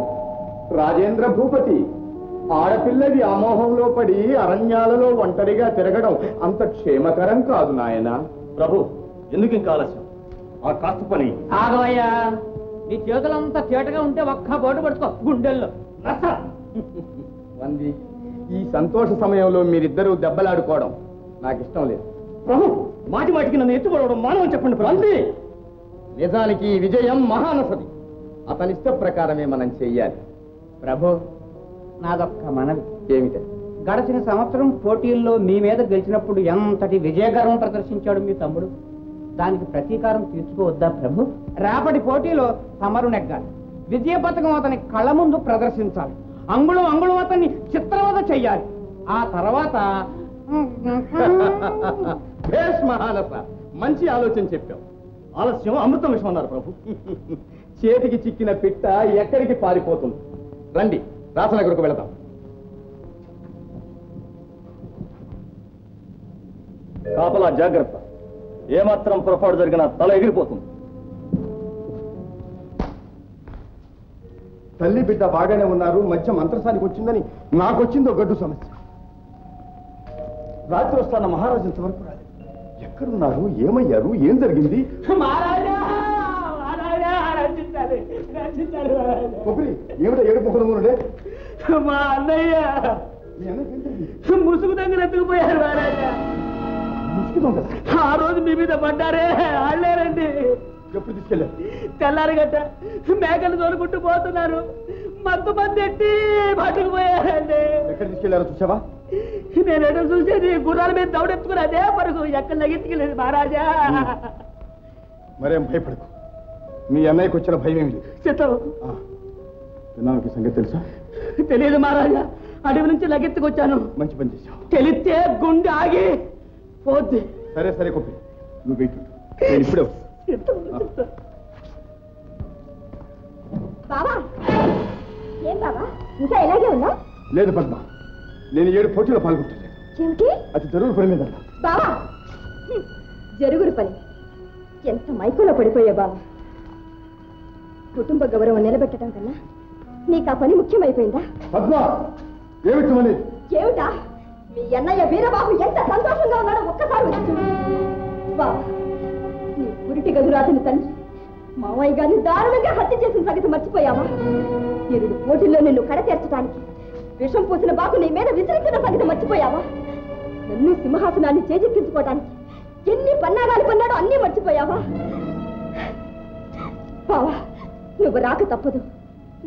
రాజేంద్ర భూపతి, ఆడపిల్లది అమోహంలో పడి అరణ్యాలలో ఒంటరిగా తిరగడం అంత క్షేమకరం కాదు నాయన. ప్రభు, ఎందుకు ఇంకా ఆలస్యం? ఆ కాస్త పని ఆగవయ్యా, నీ చేతులంతా తేటగా ఉంటే ఒక్క బోటు పడుకో గుండెల్లో. వంది, ఈ సంతోష సమయంలో మీరిద్దరూ దెబ్బలాడుకోవడం నాకు ఇష్టం లేదు. ప్రభు, మాటి మాటికి నన్ను ఎత్తుకోవడం మానవని చెప్పండి ప్రభు. వంది, నిజానికి ఈ విజయం మహానసది. అతనిష్ట ప్రకారమే మనం చెయ్యాలి. ప్రభు, నాదొక్క మనవి. ఏమిట? గడచిన సంవత్సరం పోటీల్లో మీ మీద గెలిచినప్పుడు ఎంతటి విజయగర్వం ప్రదర్శించాడు మీ తమ్ముడు. దానికి ప్రతీకారం తీర్చుకోవద్దా ప్రభు? రేపటి పోటీలో తమరు నెగ్గాలి. విజయ పథకం అతని కళ్ళ ముందు ప్రదర్శించాలి. అంగుళం అంగుళం అతన్ని చిత్రవద చెయ్యాలి. ఆ తర్వాత భేష్ మహానస, మంచి ఆలోచన చెప్పావు. ఆలస్యం అమృతం విషయం అన్నారు ప్రభు. చేతికి చిక్కిన పిట్ట ఎక్కడికి పారిపోతుంది. రండి, రాసనగర్కు వెళతాం. కాపలా జాగ్రత్త, ఏమాత్రం పొరపాటు జరిగినా తల ఎగిరిపోతుంది. తల్లి బిడ్డ బాగానే ఉన్నారు, మధ్య మంత్రసానికి వచ్చిందని నాకొచ్చిందో గడ్డు సమస్య. రాత్రి వస్తాన మహారాజు ఇంతవరకు రాలేదు. ఎక్కడున్నారు, ఏమయ్యారు, ఏం జరిగింది? ఏమిటో ఏడు ముఖంలోనే మా అన్నయ్య ముసుగు దగ్గర ఎత్తుకుపోయారు మహారాజా. ముసుగు దొంగ ఆ రోజు మీ మీద పడ్డారే, ఆడలేరండి. ఎప్పుడు తీసుకెళ్ళారు? తెల్లారి గట్ట మేకలు తోలుకుంటూ పోతున్నారు. మందెట్టి పట్టుకుపోయారండి. ఎక్కడ తీసుకెళ్లారో చూసావా? నేను ఎటు చూసేది గుర్రాల మీద దౌడెత్తుకుని అదే పరుగు ఎక్కడ లగెత్తుకెళ్ళేది మహారాజా. మరేం భయపడకు, మీ అన్నయ్యకి వచ్చిన భయం ఏమి లేదు. చిత్తం విన్నానికి సంగతి తెలుసా? తెలియదు మహారాజా, అడవి నుంచి లగెత్తుకొచ్చాను. మంచి పని చేశావు. తెలిస్తే గుండె ఆగి పోద్ది. సరే సరే కొప్పి, నువ్వు వెయిట్, నేను ఇప్పుడే వస్తా. బావా, ఏం బావా ఇంకా ఎలాగే ఉన్నా? లేదు పద్మ, నేను 7 పోటీలో పాల్గొంటలేదు. ఏమిటి? అది జరుగు పని మీద. బావా, జరుగురు పని. ఎంత మైకులో పడిపోయా బావా. కుటుంబ గౌరవం నిలబెట్టడం కన్నా నీకు ఆ పని ముఖ్యమైపోయిందా? పద్మ, ఏమిటి? ఏమిటా? మీ అన్నయ్య వీరబాబు ఎంత సంతోషంగా ఉన్నాడో ఒక్కసారి వచ్చి చూడు. బావా, నీ పురిటి గదులు అతని తండ్రి మామయ్య గారిని దారుణంగా హత్య చేసిన సంగతి మర్చిపోయావా? 7 పోటీల్లో నిన్ను కడతీర్చడానికి విషం పూసిన బాకు నీ మీద విసిరించిన సంగతి మర్చిపోయావా? నన్ను సింహాసనాన్ని చేజిక్కించుకోవడానికి ఎన్ని పన్నాగాలు పన్నాడో అన్నీ మర్చిపోయావా? బావా, నువ్వు రాక తప్పదు.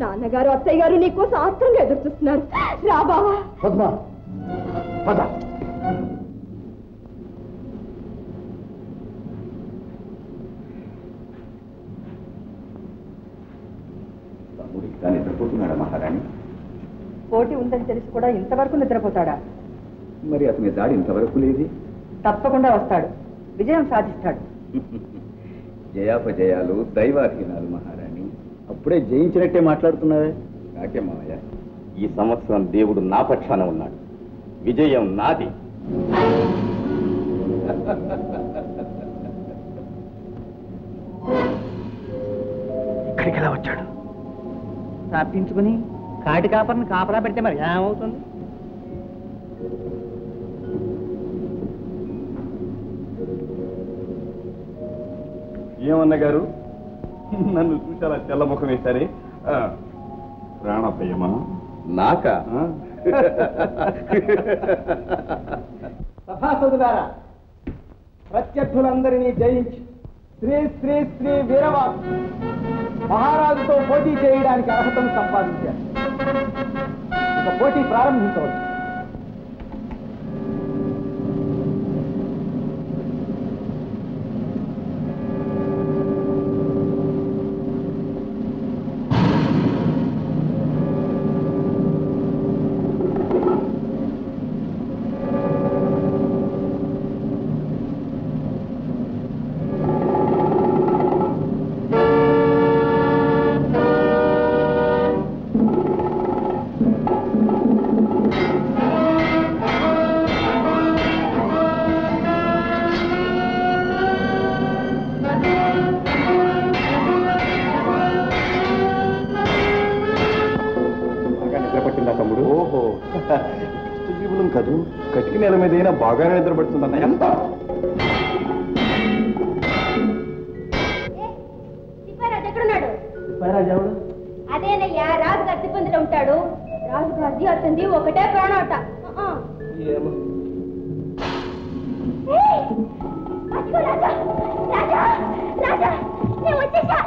నాన్నగారు అత్తయ్య గారు నీకోసం ఆత్రంగా ఎదురు చూస్తున్నారు. రా బావా. పద్మ, పద. తమ్ముడికి తాను నిద్రపోతున్నాడా మహారాణి? పోటీ ఉందని తెలిసి కూడా ఇంతవరకు నిద్రపోతాడా? మరి అతని దాడి ఇంతవరకు లేదు. తప్పకుండా వస్తాడు, విజయం సాధిస్తాడు. జయాపజయాలు దైవాధీనాలు మహారాణి. అప్పుడే జయించినట్టే మాట్లాడుతున్నావే. నాకే మావయ్య, ఈ సంవత్సరం దేవుడు నా పక్షాన ఉన్నాడు. విజయం నాది. ఇక్కడికి ఎలా వచ్చాడు? తప్పించుకుని కాటి కాపర్ని కాపలా పెడితే మరి ఏమవుతుంది? ఏమన్నా గారు, నన్ను చూసారా తెల్లముఖం వేశారే? ప్రాణభయమా? నాకా? సభాసదులారా, ప్రత్యర్థులందరినీ జయించి శ్రీ శ్రీ శ్రీ వీరవాసు మహారాజుతో పోటీ చేయడానికి అర్హతను సంపాదించారు. ఇక పోటీ ప్రారంభించవచ్చు. కదూ, కటికి నేల మీద అయినా బాగానే నిద్రపడుతుందన్న. ఎంత ఎక్కడున్నాడు? అదేనయ్యా, రాజుగారి సిబ్బందిలో ఉంటాడు. రాజుగారిది అతనిది ఒకటే ప్రాణాట. రాజా, రాజా, రాజా, నేను వచ్చేసా.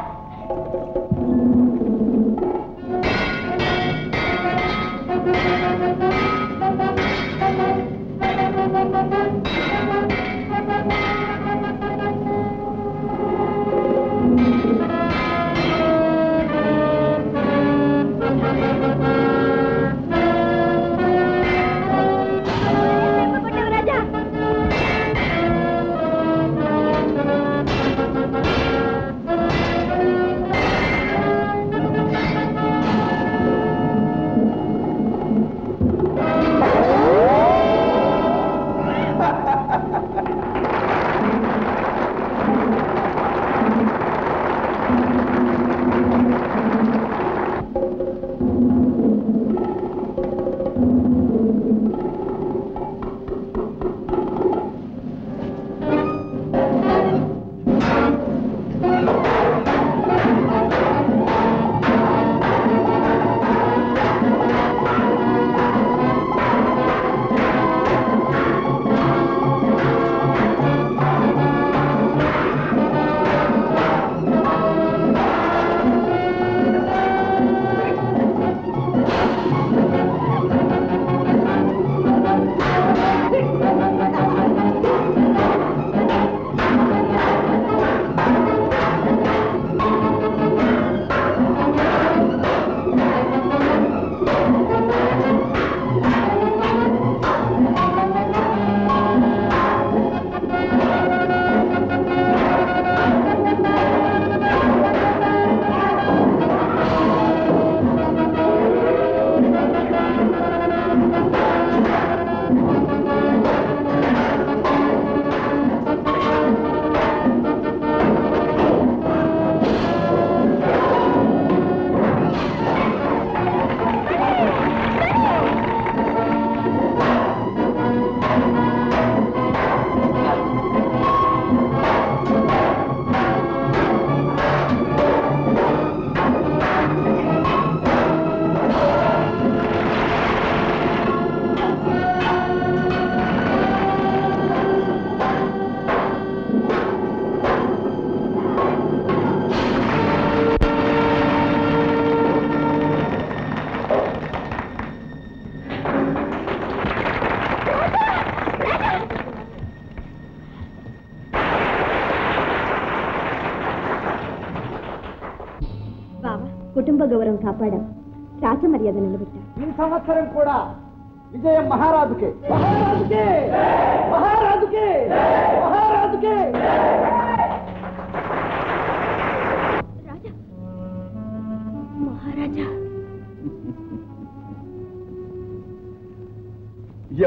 కుటుంబ గౌరవం కాపాడాం, రాజమర్యాద నిలబెట్టాం. ఈ సంవత్సరం కూడా విజయం మహారాజుకే. మహారాజుకే మహారాజుకే మహారాజుకే. రాజా మహారాజా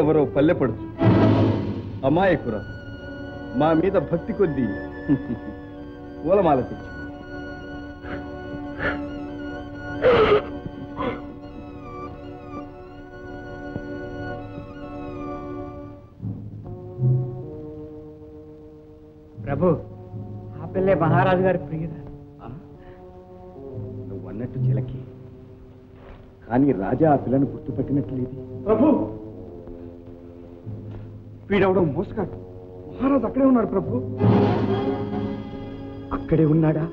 ఎవరో పల్లెపడుచు అమాయకురా మా మీద భక్తి కొద్దీ పూలమాల తెచ్చు. ప్రభు, ఆ పిల్లే మహారాజు గారి ప్రియురాలు. నువ్వు అన్నట్టు చిలకి, కానీ రాజా ఆ పిల్లను గుర్తుపట్టినట్లేదు. ప్రభు, వీడవడం మోసగాడు. మహారాజు అక్కడే ఉన్నాడు ప్రభు. అక్కడే ఉన్నాడా?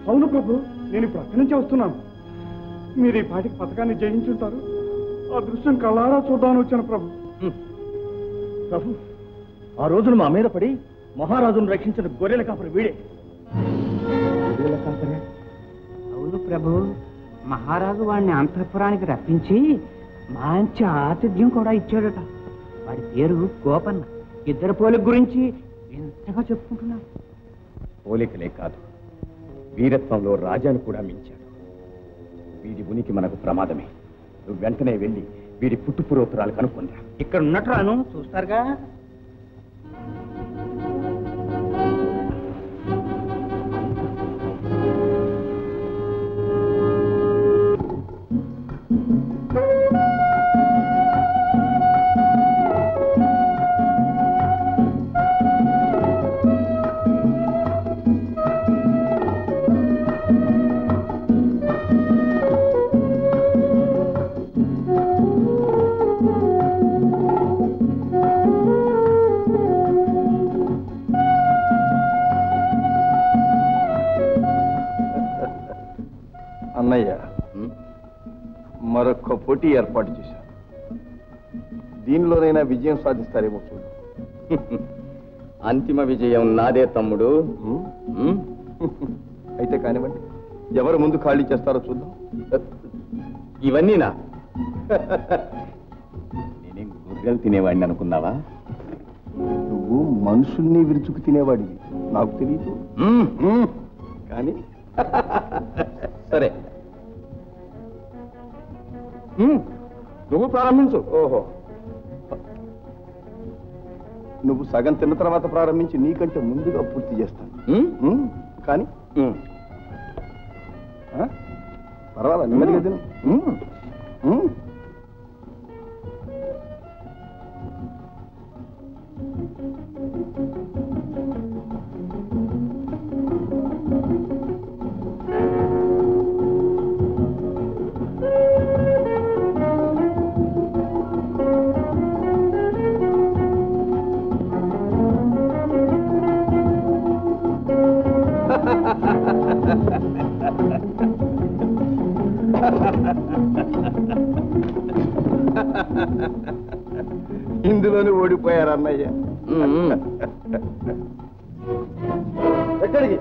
అవును ప్రభు, నేను ఇప్పుడు అక్కడి నుంచి వస్తున్నాను. మీరు ఈ పాటికి పథకాన్ని జయించుంటారు. ఆ దృశ్యం కళ్ళారా చూద్దామని వచ్చాను ప్రభు. ప్రభు, ఆ రోజును మా మీద పడి మహారాజును రక్షించిన గొర్రెల కాపరి వీడే. గొర్రెల కాపరే? అవును ప్రభు, మహారాజు వాడిని అంతఃపురానికి రప్పించి మంచి ఆతిథ్యం కూడా ఇచ్చాడట. వాడి పేరు గోపన్న. ఇద్దరు పోలిక గురించి ఎంతగా చెప్పుకుంటున్నారు. పోలికలే కాదు, వీరత్వంలో రాజాను కూడా మించాడు. వీడి ఉనికి మనకు ప్రమాదమే. నువ్వు వెంటనే వెళ్ళి వీడి పుట్టుపురోత్తరాలు కనుక్కుందా. ఇక్కడ ఉన్నట్టు రాను, చూస్తారుగా. అన్నయ్య, మరొక పోటీ ఏర్పాటు చేశాను. దీనిలోనైనా విజయం సాధిస్తారేమో చూడు. అంతిమ విజయం నాదే తమ్ముడు. అయితే కానివ్వండి, ఎవరు ముందు ఖాళీ చేస్తారో చూద్దాం. ఇవన్నీనా? నేనేం గొర్రెలు తినేవాడిని అనుకున్నావా? నువ్వు మనుషుల్ని విరుచుకు తినేవాడివి, నాకు తెలియదు. కానీ సరే, నువ్వు ప్రారంభించు. ఓహో, నువ్వు సగం తిన్న తర్వాత ప్రారంభించి నీకంటే ముందుగా పూర్తి చేస్తాను. కానీ పర్వాలా, నెమ్మదిగా తిను. ఇందులోనే ఓడిపోయారు అన్నయ్య. ఎక్కడికి?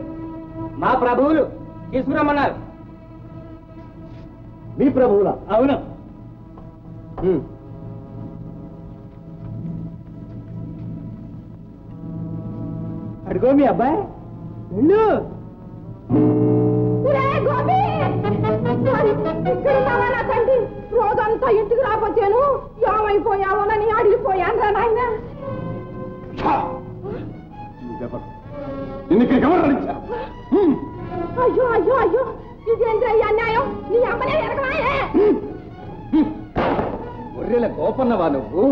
మా ప్రభువులు తీసుకురమ్మన్నారు. మీ ప్రభువులా? అవును. అడుగో మీ అబ్బాయి, వెళ్ళు. రోజంతా ఇంటికి రాకపోతేను ఏమైపోయావోనని అడిగిపోయాను రా నాయన. అయ్యో అయ్యో అయ్యో, ఇదేంద్రయ్య అన్యాయం. నీ అమ్మనే ఎరగనాయే. గొర్రెల గోపన్నవా నువ్వు?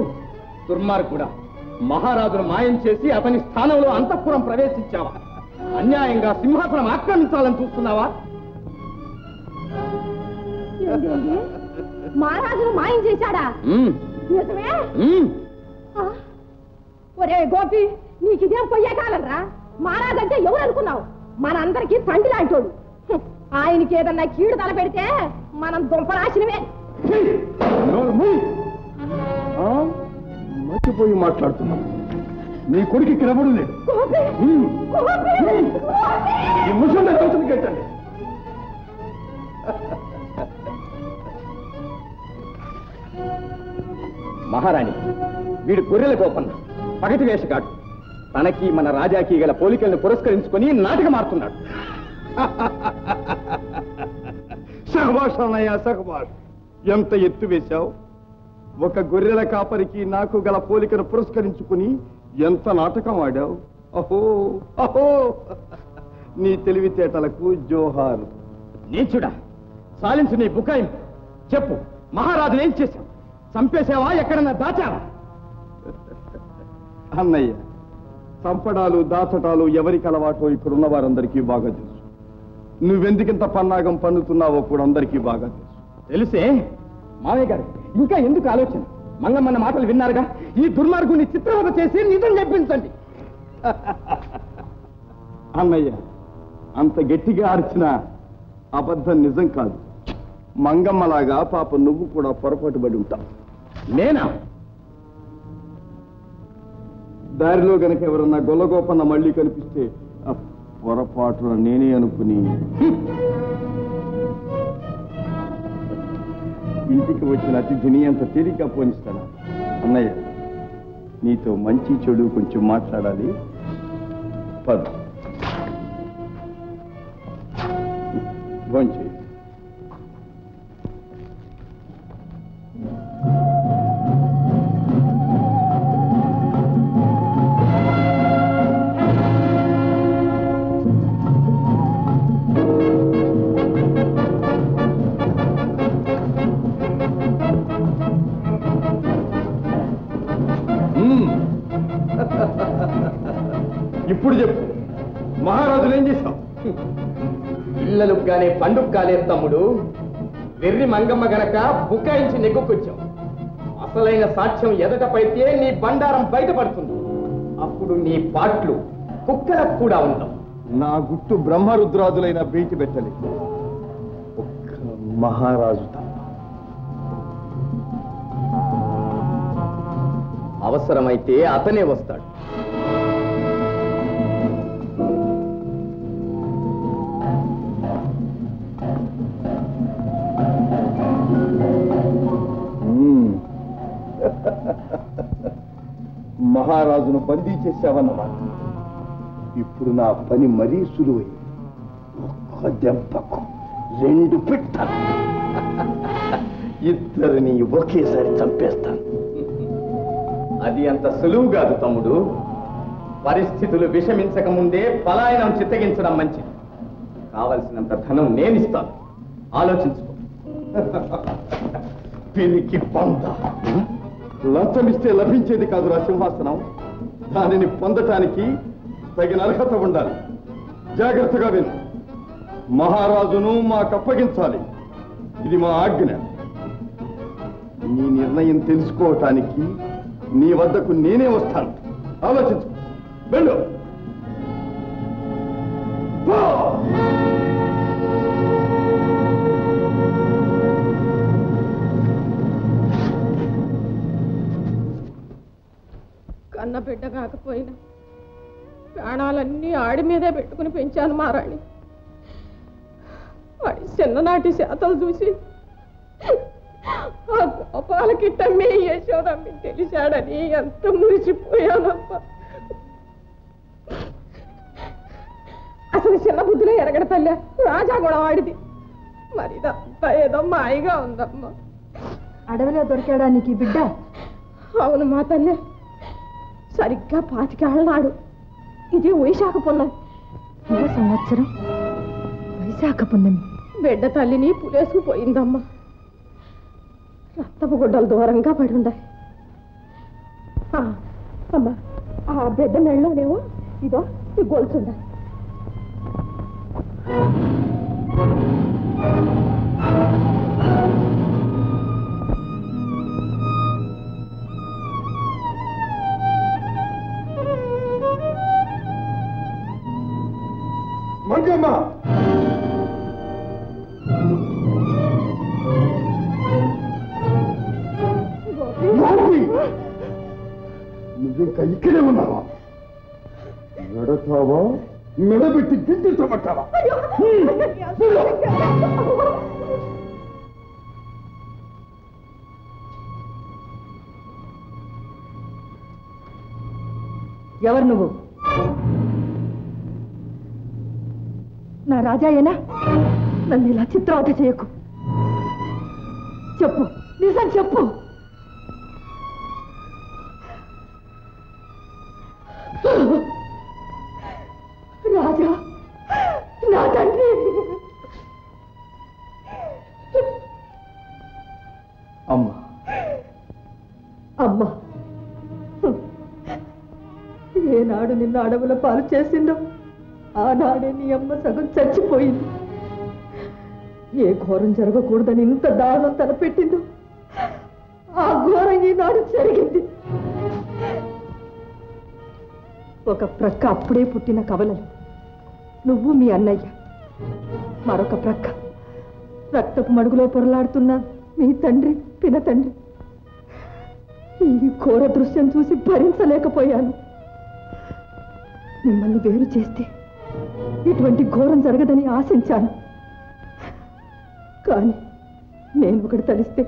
దుర్మార్గుడా, మహారాజును మాయం చేసి అతని స్థానంలో అంతఃపురం ప్రవేశించావా? అన్యాయంగా సింహాసనం ఆక్రమించాలని చూస్తున్నావా? మహారాజును మాయం చేశాడా? నిజమే? ఒరే గోపి, నీకిదేం పోయే కాలం రా. మహారాజు అంటే ఎవరు అనుకున్నావు? మనందరికీ తండ్రి లాంటోడు. ఆయనకి ఏదన్నా కీడు తలపెడితే మనం దుంపనాశనమే. మర్చిపోయి మాట్లాడుతున్నాను. నీ కొడుకు ఇక్కడ ఎవడు లేడు. ఈ ముసలి కట్టండి. మహారాణి. వీడు గొర్రెల గోపన్న, పగటి వేషగాడు. తనకి మన రాజాకి గల పోలికలను పురస్కరించుకొని నాటకమాడుతున్నాడు. సహబాష్ అన్నయ్య, సహబాష్. ఎంత ఎత్తు వేశావు! ఒక గొర్రెల కాపరికి నాకు గల పోలికను పురస్కరించుకుని ఎంత నాటకం ఆడావు! అహో అహో! నీ తెలివితేటలకు జోహారు. నీచుడా, సాలించు నీ బుకాయింపు. చెప్పు, మహారాజును ఏం చేశావు? చంపేశావా? ఎక్కడన్నా దాచావా? అన్నయ్య, చంపడాలు దాచటాలు ఎవరికి అలవాటో ఇక్కడున్న వారందరికీ బాగా తెలుసు. నువ్వెందుకింత పన్నాగం పన్నుతున్నావో కూడా అందరికీ బాగా తెలుసు. తెలిసే మావయ్య గారు, ఇంకా ఎందుకు ఆలోచన? మంగమ్మన్న మాటలు విన్నారుగా. ఈ దుర్మార్గుని చిత్రవద చేసి నిజం చెప్పించండి. అన్నయ్య, అంత గట్టిగా అరిచిన అబద్ధం నిజం కాదు. మంగమ్మలాగా పాప నువ్వు కూడా పొరపాటు పడి ఉంటావు. నేనా? దారిలో గనక ఎవరన్నా గొల్లగోపన్న మళ్ళీ కనిపిస్తే పొరపాటున నేనే అనుకుని ఇంటికి వచ్చిన అతిథిని అంత తేలిక పోనిస్తాను. అన్నయ్య, నీతో మంచి చెడు కొంచెం మాట్లాడాలి. పద భోంచేయి. ఇప్పుడు చెప్పు, మహారాజులు ఏం చేశావు? పిల్లలకు గానే పండుగ కాలేదు తమ్ముడు. వెర్రి మంగమ్మ గనక బుకాయించి నెగ్గుకొచ్చావు. అసలైన సాక్ష్యం ఎదటపైతే నీ బండారం బయటపడుతుంది. అప్పుడు నీ పాటలు కుక్కలకు కూడా ఉండవు. నా గుట్టు బ్రహ్మరుద్రాదులైన బయట పెట్టలేదు, ఒక్క మహారాజు తప్ప. అవసరమైతే అతనే వస్తాడు. మహారాజును బందీ చేశావన్నమాట. ఇప్పుడు నా పని మరీ సులువైంది. ఒక్క దెబ్బకు 2 పిట్టలు. ఇద్దరిని ఒకేసారి చంపేస్తాను. అది అంత సులువు కాదు తమ్ముడు. పరిస్థితులు విషమించక ముందే పలాయనం చిత్తగించడం మంచిది. కావలసినంత ధనం నేనిస్తాను, ఆలోచించుకో. పిరికి పంద. లంచమిస్తే లభించేది కాదురా సింహాసనం. దానిని పొందటానికి తగిన అర్హత ఉండాలి. జాగ్రత్తగా విను. మహారాజును మాకప్పగించాలి. ఇది మా ఆజ్ఞ. నీ నిర్ణయం తెలుసుకోవటానికి నీ వద్దకు నేనే వస్తాను. ఆలోచించు. వెళ్ళు. కన్న బిడ్డ కాకపోయినా ప్రాణాలన్నీ ఆడి మీదే పెట్టుకుని పెంచాను మారాణి. వాడి చిన్ననాటి శాతలు చూసి ఆ గోపాలకి తమ్మి యశోదమ్మి తెలిసాడని ఎంత మురిసిపోయానమ్మా. అసలు చిన్న బుద్ధిలో ఎరగడ తల్లి రాజా కూడా వాడిది. మరిదంతా ఏదో మాయగా ఉందమ్మా. అడవిలో దొరికాడా నీకు బిడ్డ? అవును మా తల్లి, సరిగ్గా 25 ఏళ్ల నాడు. ఇది వైశాఖ పున్నమి. సంవత్సరం వైశాఖ పున్నమి. బిడ్డ తల్లిని పులేసుకుపోయిందమ్మా. రక్తపు గుడ్డలు దూరంగా పడి ఉన్నాయి. అమ్మా, ఆ బిడ్డ మెళ్ళలోనేమో ఇదో ఈ గొలుసుండాలి. మంగమ్మ, నువ్వింకా ఇక్కడే ఉన్నావా? ఎడతావా? మెడబెట్టి గింజలతోమంటావా? ఎవరు నువ్వు? నా రాజాయేనా? నన్ను ఇలా చిత్రవత చేయకు. చెప్పు, నిజం చెప్పు. రాజా, నా తండ్రి. అమ్మా అమ్మా, ఏనాడు నిన్ను అడవుల పాలు చేసిందో ఆనాడే నీ అమ్మ సగం చచ్చిపోయింది. ఏ ఘోరం జరగకూడదని ఇంత దారుణం తలపెట్టిందో ఆ ఘోరం ఈనాడు జరిగింది. ఒక ప్రక్క అప్పుడే పుట్టిన కవలలు నువ్వు మీ అన్నయ్య, మరొక ప్రక్క రక్తపు మడుగులో పొరలాడుతున్న మీ తండ్రి పినతండ్రి. ఈ ఘోర దృశ్యం చూసి భరించలేకపోయాను. మిమ్మల్ని వేరు చేస్తే ఇటువంటి ఘోరం జరగదని ఆశించాను. కానీ నేను ఒకటి తలిస్తే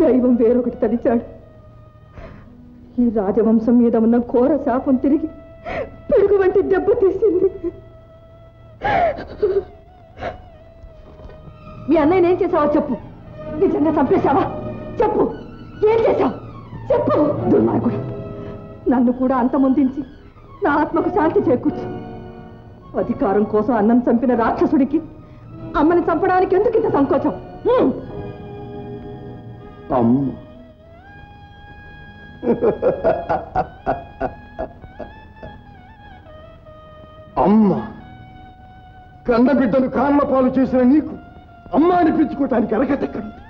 దైవం వేరొకటి తలిచాడు. ఈ రాజవంశం మీద ఉన్న ఘోర శాపం తిరిగి పిడుగు వంటి దెబ్బ తీసింది. మీ అన్నయ్యని ఏం చేసావో చెప్పు. నిజంగా చంపేశావా? చెప్పు, ఏం చేశావు? చెప్పు. దుర్మార్గుడు, నన్ను కూడా అంతమొందించి నా ఆత్మకు శాంతి చేకూర్చు. అధికారం కోసం అన్నం చంపిన రాక్షసుడికి అమ్మని చంపడానికి ఎందుకు ఇంత సంకోచం? అమ్మ, కన్నబిడ్డను కాళ్ళ పాలు చేసిన నీకు అమ్మ అనిపించుకోవటానికి అరగతెక్కడుంది?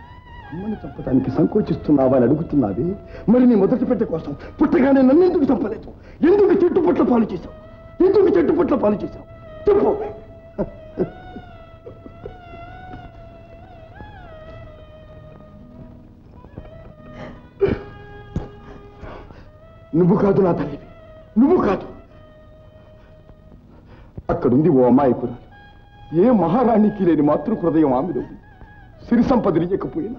అమ్మని చంపడానికి సంకోచిస్తున్నావా అని అడుగుతున్నావే. మరి నీ మొదటి బిడ్డ కోసం పుట్టగానే నన్ను ఎందుకు చంపలేదు? ఎందుకు చెట్టుపట్ల పాలు చేశావు? ఎందుకు చెట్టుపట్ల పాలు చేశావు? చెప్పు. నువ్వు కాదు నా తల్లివి, నువ్వు కాదు. అక్కడుంది ఓ అమాయకురాలు. ఏ మహారాణికి లేని మాతృ హృదయం ఆమెలో ఉంది. సిరి సంపదని ఇవ్వకపోయినా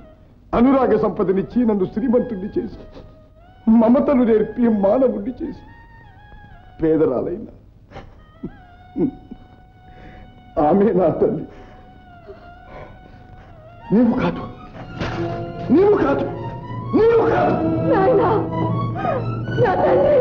అనురాగ సంపదనిచ్చి నన్ను శ్రీమంతుణ్ణి చేసి, మమతను నేర్పి మానవుణ్ణి చేసి, పేదరాలైన ఆమె నా తల్లి. నీవు కాదు, నీవు కాదు, నీవు కాదు. నాయనా, నా తండ్రి.